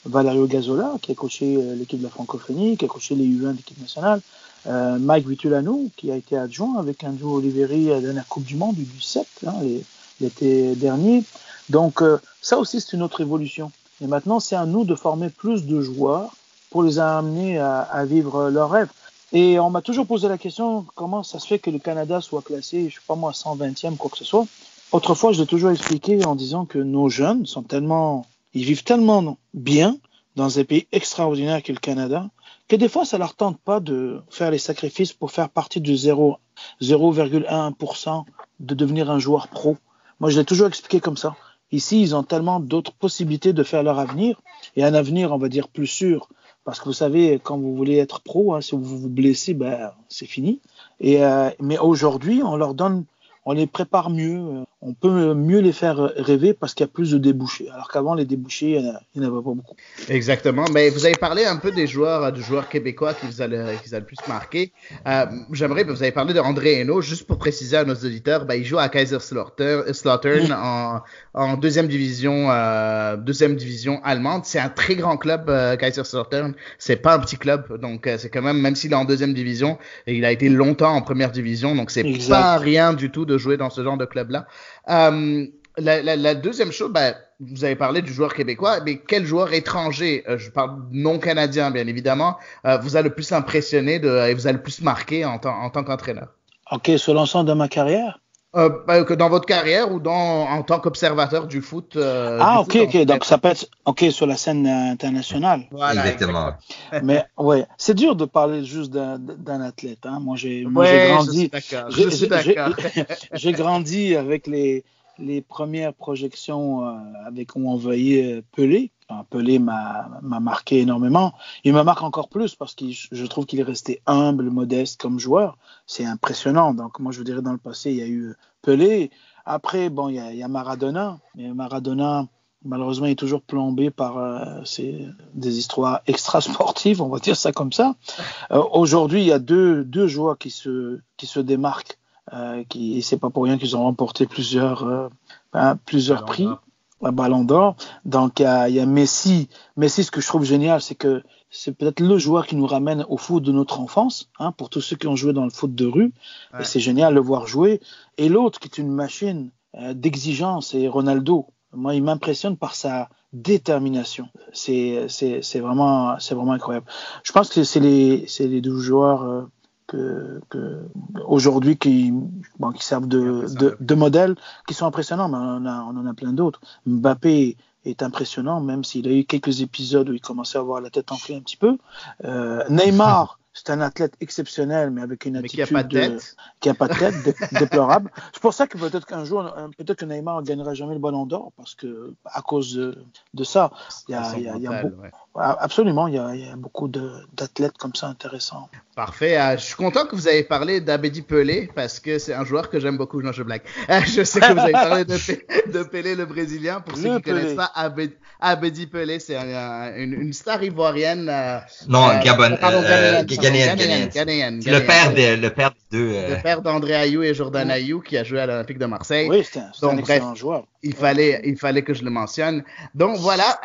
Speaker 4: Valerio Gazzola, qui a coaché l'équipe de la francophonie, qui a coaché les U20 de l'équipe nationale. Mike Vitulano, qui a été adjoint avec Andrew Olivieri à la Coupe du Monde du 7, l'été dernier. Donc ça aussi, c'est une autre évolution. Et maintenant, c'est à nous de former plus de joueurs pour les amener à vivre leurs rêves. Et on m'a toujours posé la question, comment ça se fait que le Canada soit classé, je sais pas moi, 120e, quoi que ce soit. Autrefois, je l'ai toujours expliqué en disant que nos jeunes ils vivent tellement bien dans un pays extraordinaire qu'est le Canada, que des fois, ça leur tente pas de faire les sacrifices pour faire partie du 0,1% de devenir un joueur pro. Moi, je l'ai toujours expliqué comme ça. Ici, ils ont tellement d'autres possibilités de faire leur avenir, et un avenir, on va dire, plus sûr. Parce que vous savez, quand vous voulez être pro, si vous vous blessez, c'est fini. Mais aujourd'hui, on les prépare mieux. On peut mieux les faire rêver parce qu'il y a plus de débouchés. Alors qu'avant, les débouchés, il n'y en avait pas beaucoup.
Speaker 2: Exactement. Mais vous avez parlé un peu des joueurs québécois qui vous a le plus marqué. Vous avez parlé de André Hainaut. Juste pour préciser à nos auditeurs, il joue à Kaiserslautern en deuxième division allemande. C'est un très grand club, Kaiserslautern. C'est pas un petit club. Donc, c'est quand même s'il est en deuxième division, et il a été longtemps en première division. Donc, c'est pas rien du tout de jouer dans ce genre de club-là. La deuxième chose, vous avez parlé du joueur québécois, mais quel joueur étranger, je parle non canadien bien évidemment, vous a le plus impressionné et vous a le plus marqué en tant qu'entraîneur?
Speaker 4: Ok, sur l'ensemble de ma carrière?
Speaker 2: Que dans votre carrière ou en tant qu'observateur du foot.
Speaker 4: Ok. Donc ça peut être sur la scène internationale.
Speaker 3: Voilà, exactement.
Speaker 4: Mais ouais, c'est dur de parler juste d'un athlète. Hein. Moi, j'ai grandi.
Speaker 2: Je suis d'accord.
Speaker 4: J'ai grandi avec les premières projections où on voyait Pelé. Enfin, Pelé m'a marqué énormément. Il me marque encore plus parce que je trouve qu'il est resté humble, modeste comme joueur. C'est impressionnant. Donc moi, je vous dirais, dans le passé, il y a eu Pelé. Après, il y a Maradona. Mais Maradona, malheureusement, il est toujours plombé par des histoires extra-sportives, on va dire ça comme ça. Aujourd'hui, il y a deux joueurs qui se démarquent. Et c'est pas pour rien qu'ils ont remporté plusieurs prix, un ballon d'or. Donc il y a Messi. Messi, ce que je trouve génial, c'est que c'est peut-être le joueur qui nous ramène au foot de notre enfance, pour tous ceux qui ont joué dans le foot de rue. Ouais. Et c'est génial de le voir jouer. Et l'autre qui est une machine d'exigence, c'est Ronaldo. Moi, il m'impressionne par sa détermination. C'est vraiment incroyable. Je pense que c'est les deux joueurs aujourd'hui qui servent de modèles, qui sont impressionnants, mais on en a plein d'autres. Mbappé est impressionnant, même s'il a eu quelques épisodes où il commençait à avoir la tête enflée un petit peu. Neymar, c'est un athlète exceptionnel, mais avec une attitude qui n'a pas de tête, déplorable. C'est pour ça que peut-être qu'un jour, peut-être que Neymar ne gagnera jamais le Ballon d'Or, parce que à cause de ça, il y a absolument, il y a beaucoup d'athlètes comme ça intéressants.
Speaker 2: Parfait. Je suis content que vous avez parlé d'Abedi Pelé, parce que c'est un joueur que j'aime beaucoup. Non, je blague. Je sais que vous avez parlé de Pelé, le Brésilien. Pour ceux qui ne connaissent pas, Abedi Pelé, c'est une star ivoirienne.
Speaker 3: Ghanéenne. C'est le père
Speaker 2: le père d'André Ayew et Jordan Ayew, qui a joué à l'Olympique de Marseille.
Speaker 4: Oui, c'est un excellent joueur.
Speaker 2: Il fallait que je le mentionne. Donc voilà,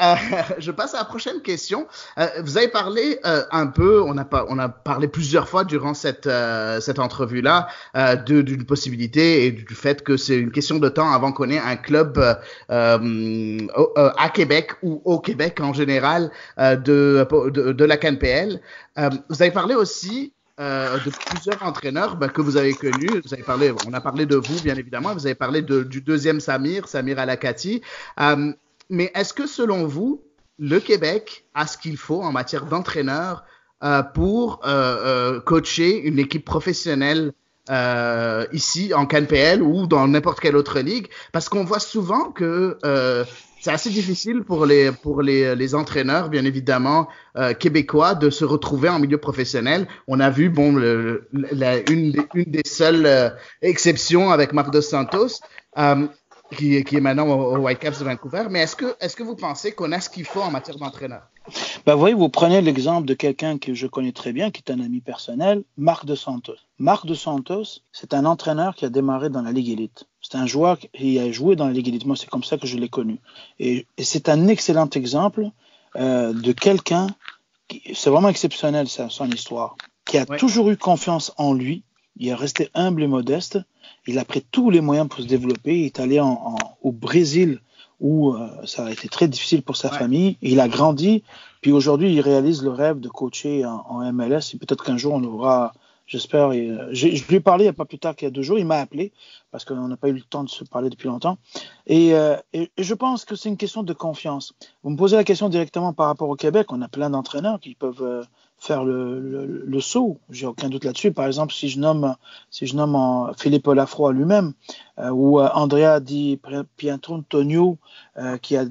Speaker 2: je passe à la prochaine question. Vous avez parlé un peu, on a parlé plusieurs fois durant cette entrevue-là d'une possibilité et du fait que c'est une question de temps avant qu'on ait un club à Québec ou au Québec en général de la CanPL. Vous avez parlé aussi de plusieurs entraîneurs que vous avez connus. On a parlé de vous, bien évidemment. Vous avez parlé du deuxième Samir Alakati. Mais est-ce que, selon vous, le Québec a ce qu'il faut en matière d'entraîneur pour coacher une équipe professionnelle ici en CanPL ou dans n'importe quelle autre ligue? Parce qu'on voit souvent que c'est assez difficile pour les entraîneurs, bien évidemment, québécois, de se retrouver en milieu professionnel. On a vu, une des seules exceptions avec Marc Dos Santos, qui est maintenant au Whitecaps de Vancouver. Mais est-ce que vous pensez qu'on a ce qu'il faut en matière d'entraîneur?
Speaker 4: Vous voyez, vous prenez l'exemple de quelqu'un que je connais très bien, qui est un ami personnel, Marc Dos Santos. Marc Dos Santos, c'est un entraîneur qui a démarré dans la Ligue Élite. C'est un joueur qui a joué dans la Ligue Élite. Moi, c'est comme ça que je l'ai connu. Et c'est un excellent exemple de quelqu'un c'est vraiment exceptionnel, son histoire, qui a toujours eu confiance en lui. Il est resté humble et modeste. Il a pris tous les moyens pour se développer. Il est allé au Brésil, où ça a été très difficile pour sa famille. Il a grandi, puis aujourd'hui, il réalise le rêve de coacher en MLS. Et peut-être qu'un jour, on aura, j'espère. Je lui ai parlé il n'y a pas plus tard qu'il y a 2 jours. Il m'a appelé, parce qu'on n'a pas eu le temps de se parler depuis longtemps. Et je pense que c'est une question de confiance. Vous me posez la question directement par rapport au Québec. On a plein d'entraîneurs qui peuvent faire le saut. J'ai aucun doute là-dessus. Par exemple, si je nomme Philippe Lafroy lui-même, ou Andrea Di Pietrantonio, qui a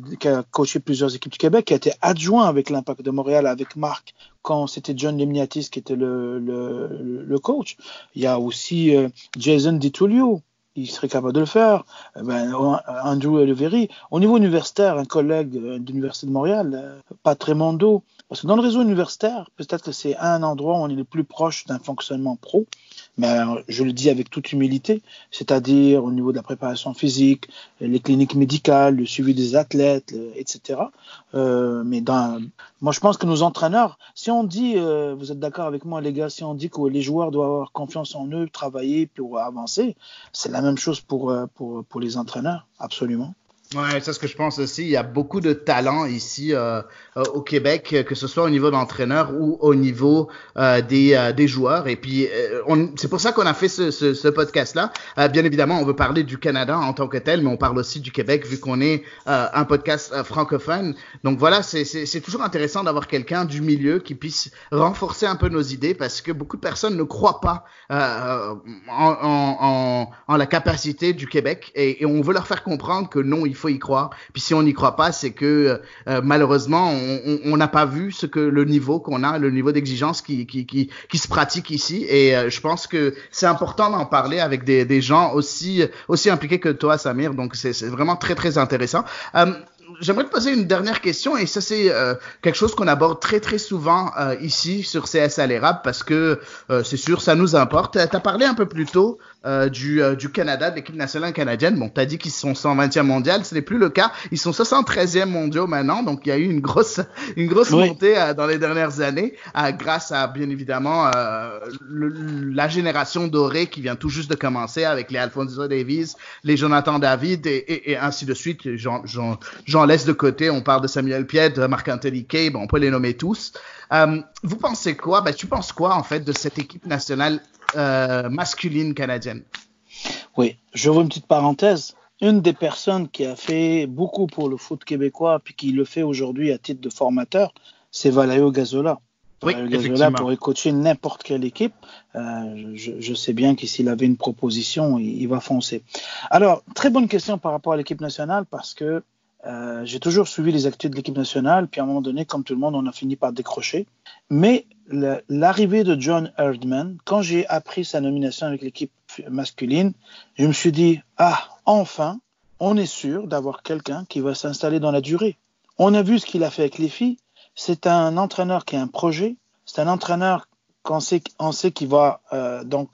Speaker 4: coaché plusieurs équipes du Québec, qui a été adjoint avec l'Impact de Montréal, avec Marc, quand c'était John Lemniatis qui était le coach. Il y a aussi Jason DiTullio. Il serait capable de le faire. Andrew Eleveri. Au niveau universitaire, un collègue de l'Université de Montréal, Patrick Mondo. Parce que dans le réseau universitaire, peut-être que c'est un endroit où on est le plus proche d'un fonctionnement pro. Mais je le dis avec toute humilité, c'est-à-dire au niveau de la préparation physique, les cliniques médicales, le suivi des athlètes, etc. Moi, je pense que nos entraîneurs, si on dit, vous êtes d'accord avec moi les gars, si on dit que les joueurs doivent avoir confiance en eux, travailler pour avancer, c'est la même chose pour les entraîneurs, absolument.
Speaker 2: Ouais, c'est ce que je pense aussi. Il y a beaucoup de talent ici au Québec, que ce soit au niveau d'entraîneur ou au niveau des joueurs. Et puis, c'est pour ça qu'on a fait ce podcast-là. Bien évidemment, on veut parler du Canada en tant que tel, mais on parle aussi du Québec vu qu'on est un podcast francophone. Donc voilà, c'est toujours intéressant d'avoir quelqu'un du milieu qui puisse renforcer un peu nos idées, parce que beaucoup de personnes ne croient pas en la capacité du Québec, et on veut leur faire comprendre que non, il faut y croire. Puis si on n'y croit pas, c'est que malheureusement on n'a pas vu le niveau qu'on a, le niveau d'exigence qui se pratique ici. Et je pense que c'est important d'en parler avec des gens aussi impliqués que toi, Samir. Donc c'est vraiment très très intéressant. J'aimerais te poser une dernière question, et ça c'est quelque chose qu'on aborde très très souvent ici sur CS à l'érable, parce que c'est sûr, ça nous importe. Tu as parlé un peu plus tôt du Canada, de l'équipe nationale canadienne. Bon, t'as dit qu'ils sont 120e mondial, ce n'est plus le cas. Ils sont 73e mondiaux maintenant, donc il y a eu une grosse montée dans les dernières années, grâce à, bien évidemment, la génération dorée qui vient tout juste de commencer avec les Alphonso Davies, les Jonathan David et ainsi de suite. J'en laisse de côté. On parle de Samuel Piette, Marc-Anthony Kaye, on peut les nommer tous. Vous pensez quoi? Tu penses quoi, en fait, de cette équipe nationale masculine canadienne?
Speaker 4: Oui, je vois une petite parenthèse. Une des personnes qui a fait beaucoup pour le foot québécois, puis qui le fait aujourd'hui à titre de formateur, c'est Valaio Gazzola.
Speaker 2: Oui,
Speaker 4: Gazzola pourrait coacher n'importe quelle équipe. Je sais bien que s'il avait une proposition, il va foncer. Alors, très bonne question par rapport à l'équipe nationale, parce que j'ai toujours suivi les activités de l'équipe nationale, puis à un moment donné, comme tout le monde, on a fini par décrocher. Mais l'arrivée de John Herdman, quand j'ai appris sa nomination avec l'équipe masculine, je me suis dit, enfin, on est sûr d'avoir quelqu'un qui va s'installer dans la durée. On a vu ce qu'il a fait avec les filles. C'est un entraîneur qui a un projet. C'est un entraîneur qu'on sait qu'il va donc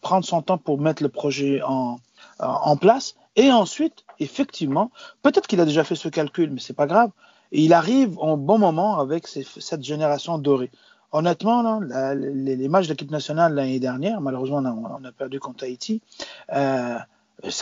Speaker 4: prendre son temps pour mettre le projet en place. Et ensuite, effectivement, peut-être qu'il a déjà fait ce calcul, mais c'est pas grave. Et il arrive au bon moment avec cette génération dorée. Honnêtement, là, les matchs de l'équipe nationale l'année dernière, malheureusement, on a perdu contre Haïti. Ça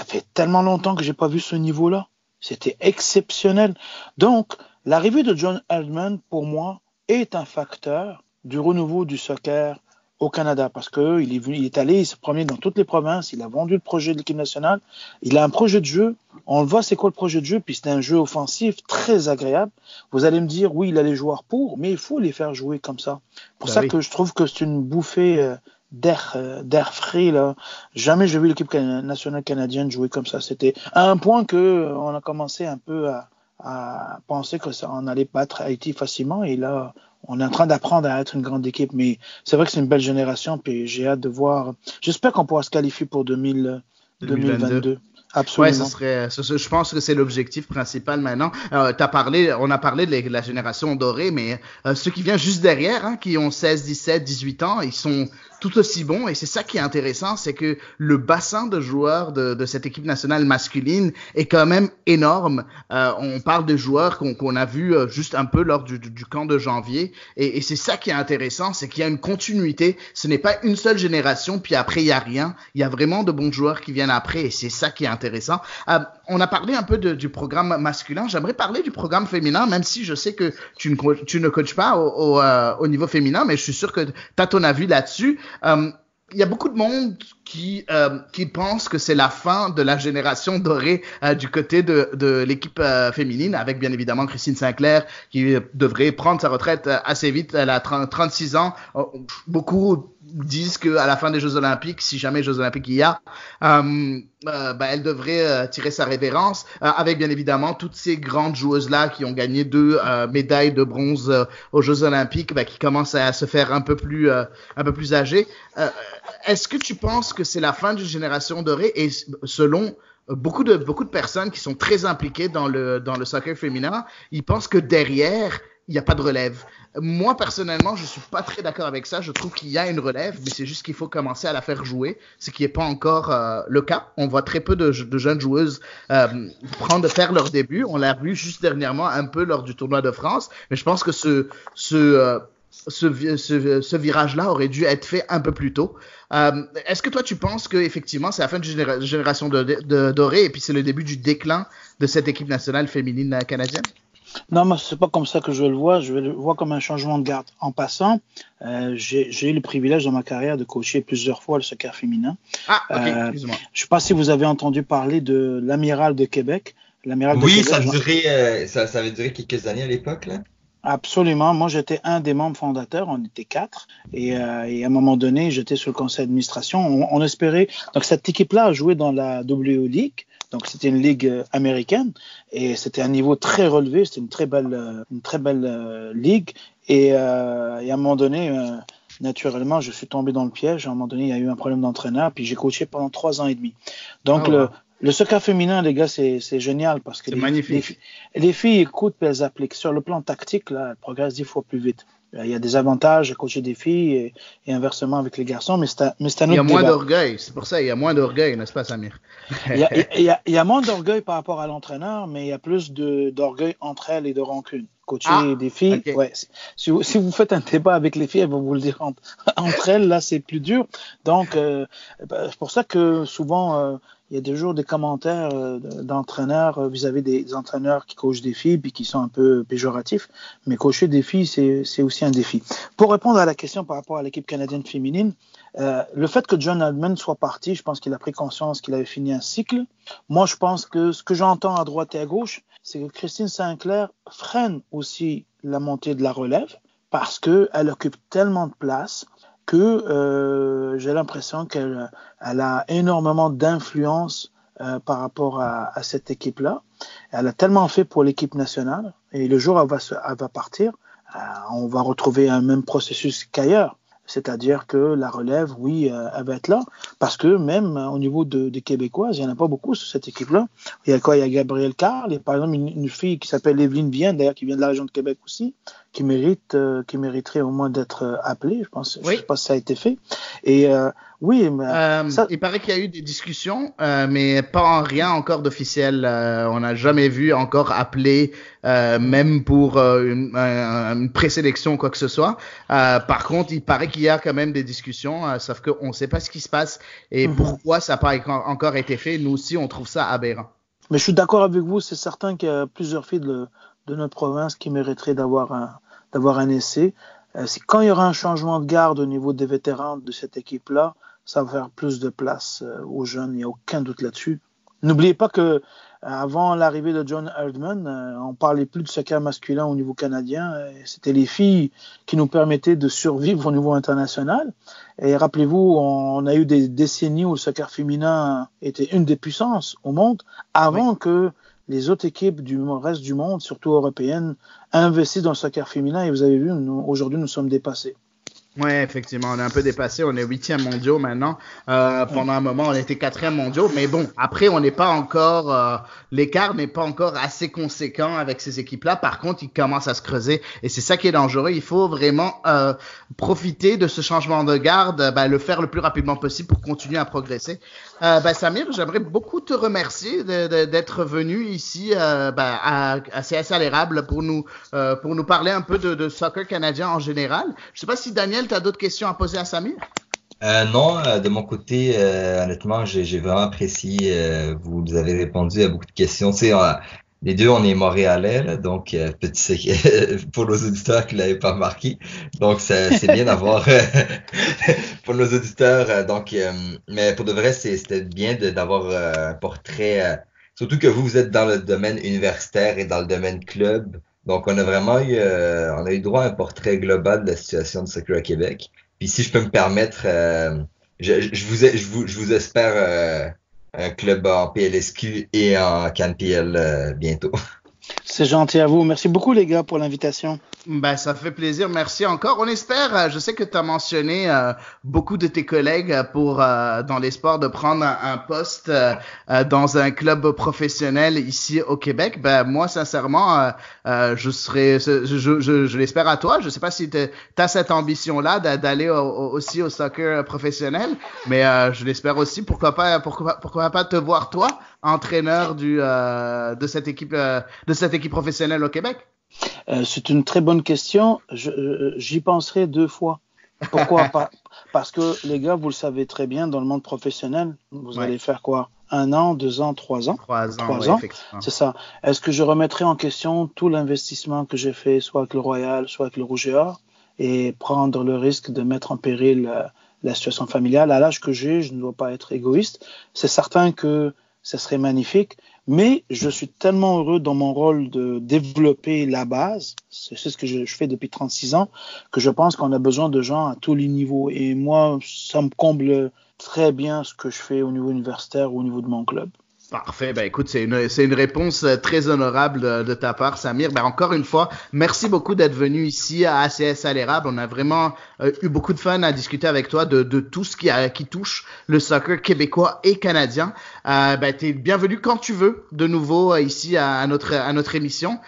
Speaker 4: fait tellement longtemps que j'ai pas vu ce niveau-là. C'était exceptionnel. Donc, l'arrivée de John Herdman, pour moi, est un facteur du renouveau du soccer au Canada, parce qu'il est allé, il se promenait dans toutes les provinces, il a vendu le projet de l'équipe nationale, il a un projet de jeu, on le voit c'est quoi le projet de jeu, puis c'est un jeu offensif très agréable. Vous allez me dire, oui, il a les joueurs pour, mais il faut les faire jouer comme ça. Pour ça que je trouve que c'est une bouffée d'air frais, là. Jamais j'ai vu l'équipe nationale canadienne jouer comme ça. C'était à un point que on a commencé un peu à penser que ça, on allait battre Haïti facilement, et là, on est en train d'apprendre à être une grande équipe, mais c'est vrai que c'est une belle génération, puis j'ai hâte de voir. J'espère qu'on pourra se qualifier pour 2022. Absolument.
Speaker 2: Ouais, je pense que c'est l'objectif principal maintenant. On a parlé de la génération dorée, mais ceux qui viennent juste derrière, qui ont 16, 17, 18 ans, ils sont tout aussi bons, et c'est ça qui est intéressant, c'est que le bassin de joueurs de cette équipe nationale masculine est quand même énorme. On parle de joueurs qu'on a vus juste un peu lors du camp de janvier, et c'est ça qui est intéressant, c'est qu'il y a une continuité. Ce n'est pas une seule génération, puis après il y a rien. Il y a vraiment de bons joueurs qui viennent après, et c'est ça qui est intéressant. On a parlé un peu du programme masculin. J'aimerais parler du programme féminin, même si je sais que tu ne coaches pas au niveau féminin, mais je suis sûr que tu as ton avis là-dessus. Il y a beaucoup de monde qui pense que c'est la fin de la génération dorée du côté de l'équipe féminine, avec bien évidemment Christine Sinclair qui devrait prendre sa retraite assez vite. Elle a 36 ans. Beaucoup disent qu'à la fin des Jeux Olympiques, si jamais Jeux Olympiques il y a, elle devrait tirer sa révérence, avec bien évidemment toutes ces grandes joueuses-là qui ont gagné 2 médailles de bronze aux Jeux Olympiques, qui commencent à se faire un peu plus âgées. Est-ce que tu penses que c'est la fin d'une génération dorée? Et selon beaucoup de personnes qui sont très impliquées dans le soccer féminin, ils pensent que derrière, il n'y a pas de relève. Moi, personnellement, je suis pas très d'accord avec ça. Je trouve qu'il y a une relève, mais c'est juste qu'il faut commencer à la faire jouer, ce qui n'est pas encore le cas. On voit très peu de jeunes joueuses faire leur début. On l'a vu juste dernièrement un peu lors du tournoi de France, mais je pense que ce virage-là aurait dû être fait un peu plus tôt. Est-ce que toi, tu penses que effectivement c'est la fin d'une génération dorée et puis c'est le début du déclin de cette équipe nationale féminine canadienne?
Speaker 4: Non, moi, c'est pas comme ça que je le vois. Je le vois comme un changement de garde. En passant, j'ai eu le privilège dans ma carrière de coacher plusieurs fois le soccer féminin.
Speaker 2: Ok, excuse-moi.
Speaker 4: Je sais pas si vous avez entendu parler de l'Amiral de Québec.
Speaker 3: Oui, ça avait duré quelques années à l'époque, là.
Speaker 4: Absolument. Moi, j'étais un des membres fondateurs. On était 4. Et à un moment donné, j'étais sur le conseil d'administration. On espérait. Donc, cette équipe-là a joué dans la WO League. Donc, c'était une ligue américaine. Et c'était un niveau très relevé. C'était une très belle ligue. Et à un moment donné, naturellement, je suis tombé dans le piège. À un moment donné, il y a eu un problème d'entraîneur. Puis, j'ai coaché pendant 3 ans et demi. Donc, le soccer féminin, les gars, c'est génial parce que
Speaker 2: magnifique.
Speaker 4: Les filles écoutent et elles appliquent. Sur le plan tactique, là, elles progressent 10 fois plus vite. Il y a des avantages à coacher des filles et inversement avec les garçons, mais c'est un autre débat.
Speaker 2: Il y a moins d'orgueil, c'est pour ça, il y a moins d'orgueil, n'est-ce pas, Samir?
Speaker 4: Il y a moins d'orgueil par rapport à l'entraîneur, mais il y a plus d'orgueil entre elles et de rancune. Coacher des filles,
Speaker 2: okay.
Speaker 4: Ouais. Si vous faites un débat avec les filles, elles vont vous le dire entre elles, là, c'est plus dur. Donc, c'est pour ça que souvent, il y a toujours des commentaires d'entraîneurs vis-à-vis des entraîneurs qui coachent des filles puis qui sont un peu péjoratifs. Mais coacher des filles, c'est aussi un défi. Pour répondre à la question par rapport à l'équipe canadienne féminine, le fait que John Herdman soit parti, je pense qu'il a pris conscience qu'il avait fini un cycle. Moi, je pense que ce que j'entends à droite et à gauche, c'est que Christine Sinclair freine aussi la montée de la relève parce qu'elle occupe tellement de place que j'ai l'impression qu'elle a énormément d'influence par rapport à cette équipe-là. Elle a tellement fait pour l'équipe nationale et le jour où elle va partir, on va retrouver un même processus qu'ailleurs. C'est-à-dire que la relève, oui, elle va être là, parce que même au niveau des Québécoises, il n'y en a pas beaucoup sur cette équipe-là. Il y a quoi? Il y a Gabrielle Carl, il y a par exemple une fille qui s'appelle Evelyne Vienne, d'ailleurs, qui vient de la région de Québec aussi, qui mériterait au moins d'être appelée, je pense. Oui. Je ne sais pas si ça a été fait. Et oui, mais
Speaker 2: il paraît qu'il y a eu des discussions, mais pas rien encore d'officiel. On n'a jamais vu encore appelé, même pour une présélection ou quoi que ce soit. Par contre, il paraît qu'il y a quand même des discussions, sauf qu'on ne sait pas ce qui se passe et pourquoi ça n'a pas encore été fait. Nous aussi, on trouve ça aberrant.
Speaker 4: Mais je suis d'accord avec vous, c'est certain qu'il y a plusieurs filles de notre province qui mériteraient d'avoir un essai. Quand il y aura un changement de garde au niveau des vétérans de cette équipe-là, ça va faire plus de place aux jeunes, il n'y a aucun doute là-dessus. N'oubliez pas que avant l'arrivée de John Herdman, on parlait plus de soccer masculin au niveau canadien. C'était les filles qui nous permettaient de survivre au niveau international. Et rappelez-vous, on a eu des décennies où le soccer féminin était une des puissances au monde avant que les autres équipes du reste du monde, surtout européennes, investissent dans le soccer féminin. Et vous avez vu, aujourd'hui, nous sommes dépassés.
Speaker 2: Oui, effectivement, on est un peu dépassé. On est 8e mondiaux maintenant. Pendant un moment, on était 4e mondiaux. Mais bon, après, on n'est pas encore... l'écart n'est pas encore assez conséquent avec ces équipes-là. Par contre, il commence à se creuser. Et c'est ça qui est dangereux. Il faut vraiment profiter de ce changement de garde, le faire le plus rapidement possible pour continuer à progresser. Samir, j'aimerais beaucoup te remercier d'être venu ici à CS à l'érable pour nous parler un peu de soccer canadien en général. Je sais pas si Daniel, tu as d'autres questions à poser à Samir?
Speaker 3: Non, de mon côté, honnêtement, j'ai vraiment apprécié. Vous avez répondu à beaucoup de questions. Tu sais, les deux, on est Montréalais, là, donc pour nos auditeurs qui l'avaient pas remarqué. Donc, c'est bien d'avoir pour nos auditeurs. Mais pour de vrai, c'était bien d'avoir un portrait. Surtout que vous êtes dans le domaine universitaire et dans le domaine club. Donc, on a vraiment eu droit à un portrait global de la situation du soccer à Québec. Puis, si je peux me permettre, je vous espère un club en PLSQ et en CanPL bientôt.
Speaker 4: C'est gentil à vous. Merci beaucoup, les gars, pour l'invitation.
Speaker 2: Ça fait plaisir. Merci encore. On espère, je sais que tu as mentionné beaucoup de tes collègues dans l'espoir de prendre un poste dans un club professionnel ici au Québec. Moi, sincèrement, je l'espère à toi. Je sais pas si tu as cette ambition-là d'aller aussi au soccer professionnel, mais je l'espère aussi. Pourquoi pas te voir toi, entraîneur de cette équipe professionnelle au Québec?
Speaker 4: C'est une très bonne question. J'y penserai 2 fois. Pourquoi pas? Parce que les gars, vous le savez très bien, dans le monde professionnel, vous allez faire quoi? 1 an, 2 ans, 3 ans?
Speaker 2: 3 ans,
Speaker 4: c'est ça. Est-ce que je remettrai en question tout l'investissement que j'ai fait, soit avec le Royal, soit avec le Rouge et Or, et prendre le risque de mettre en péril la situation familiale? À l'âge que j'ai, je ne dois pas être égoïste. C'est certain que ce serait magnifique, mais je suis tellement heureux dans mon rôle de développer la base, c'est ce que je fais depuis 36 ans, que je pense qu'on a besoin de gens à tous les niveaux. Et moi, ça me comble très bien ce que je fais au niveau universitaire ou au niveau de mon club.
Speaker 2: Parfait. Ben écoute, c'est une réponse très honorable de ta part, Samir. Ben encore une fois, merci beaucoup d'être venu ici à ACS à l'érable. On a vraiment eu beaucoup de fun à discuter avec toi de tout ce qui touche le soccer québécois et canadien. Ben t'es bienvenu quand tu veux de nouveau ici à notre émission.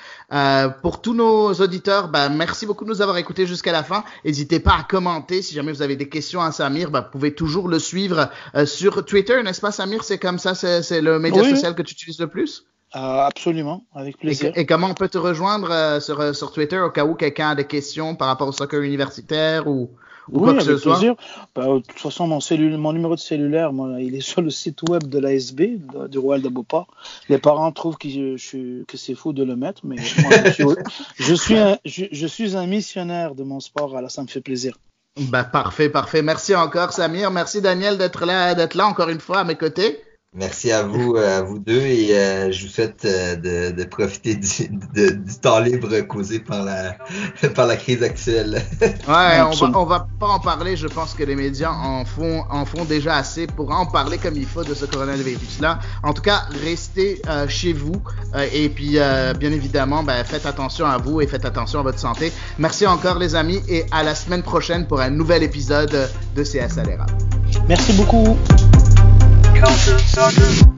Speaker 2: Pour tous nos auditeurs, ben merci beaucoup de nous avoir écoutés jusqu'à la fin. N'hésitez pas à commenter si jamais vous avez des questions à Samir. Ben vous pouvez toujours le suivre sur Twitter, n'est-ce pas, Samir? C'est comme ça, c'est le média social que tu utilises le plus?
Speaker 4: Absolument, avec plaisir.
Speaker 2: Et comment on peut te rejoindre sur Twitter au cas où quelqu'un a des questions par rapport au soccer universitaire ou quoi que ce soit?
Speaker 4: Plaisir. De toute façon, mon numéro de cellulaire, il est sur le site web de l'ASB, du Royal de Beauport. Les parents trouvent que c'est fou de le mettre, mais moi, je suis un missionnaire de mon sport, alors ça me fait plaisir.
Speaker 2: Ben, parfait. Merci encore, Samir. Merci, Daniel, d'être là encore une fois à mes côtés.
Speaker 3: Merci à vous deux, et je vous souhaite de profiter du temps libre causé par la crise actuelle.
Speaker 2: Ouais, on va pas en parler. Je pense que les médias en font déjà assez pour en parler comme il faut de ce coronavirus-là. En tout cas, restez chez vous et puis bien évidemment, faites attention à vous et faites attention à votre santé. Merci encore, les amis, et à la semaine prochaine pour un nouvel épisode de CS à l'érable.
Speaker 4: Merci beaucoup.
Speaker 1: Culture Soccer.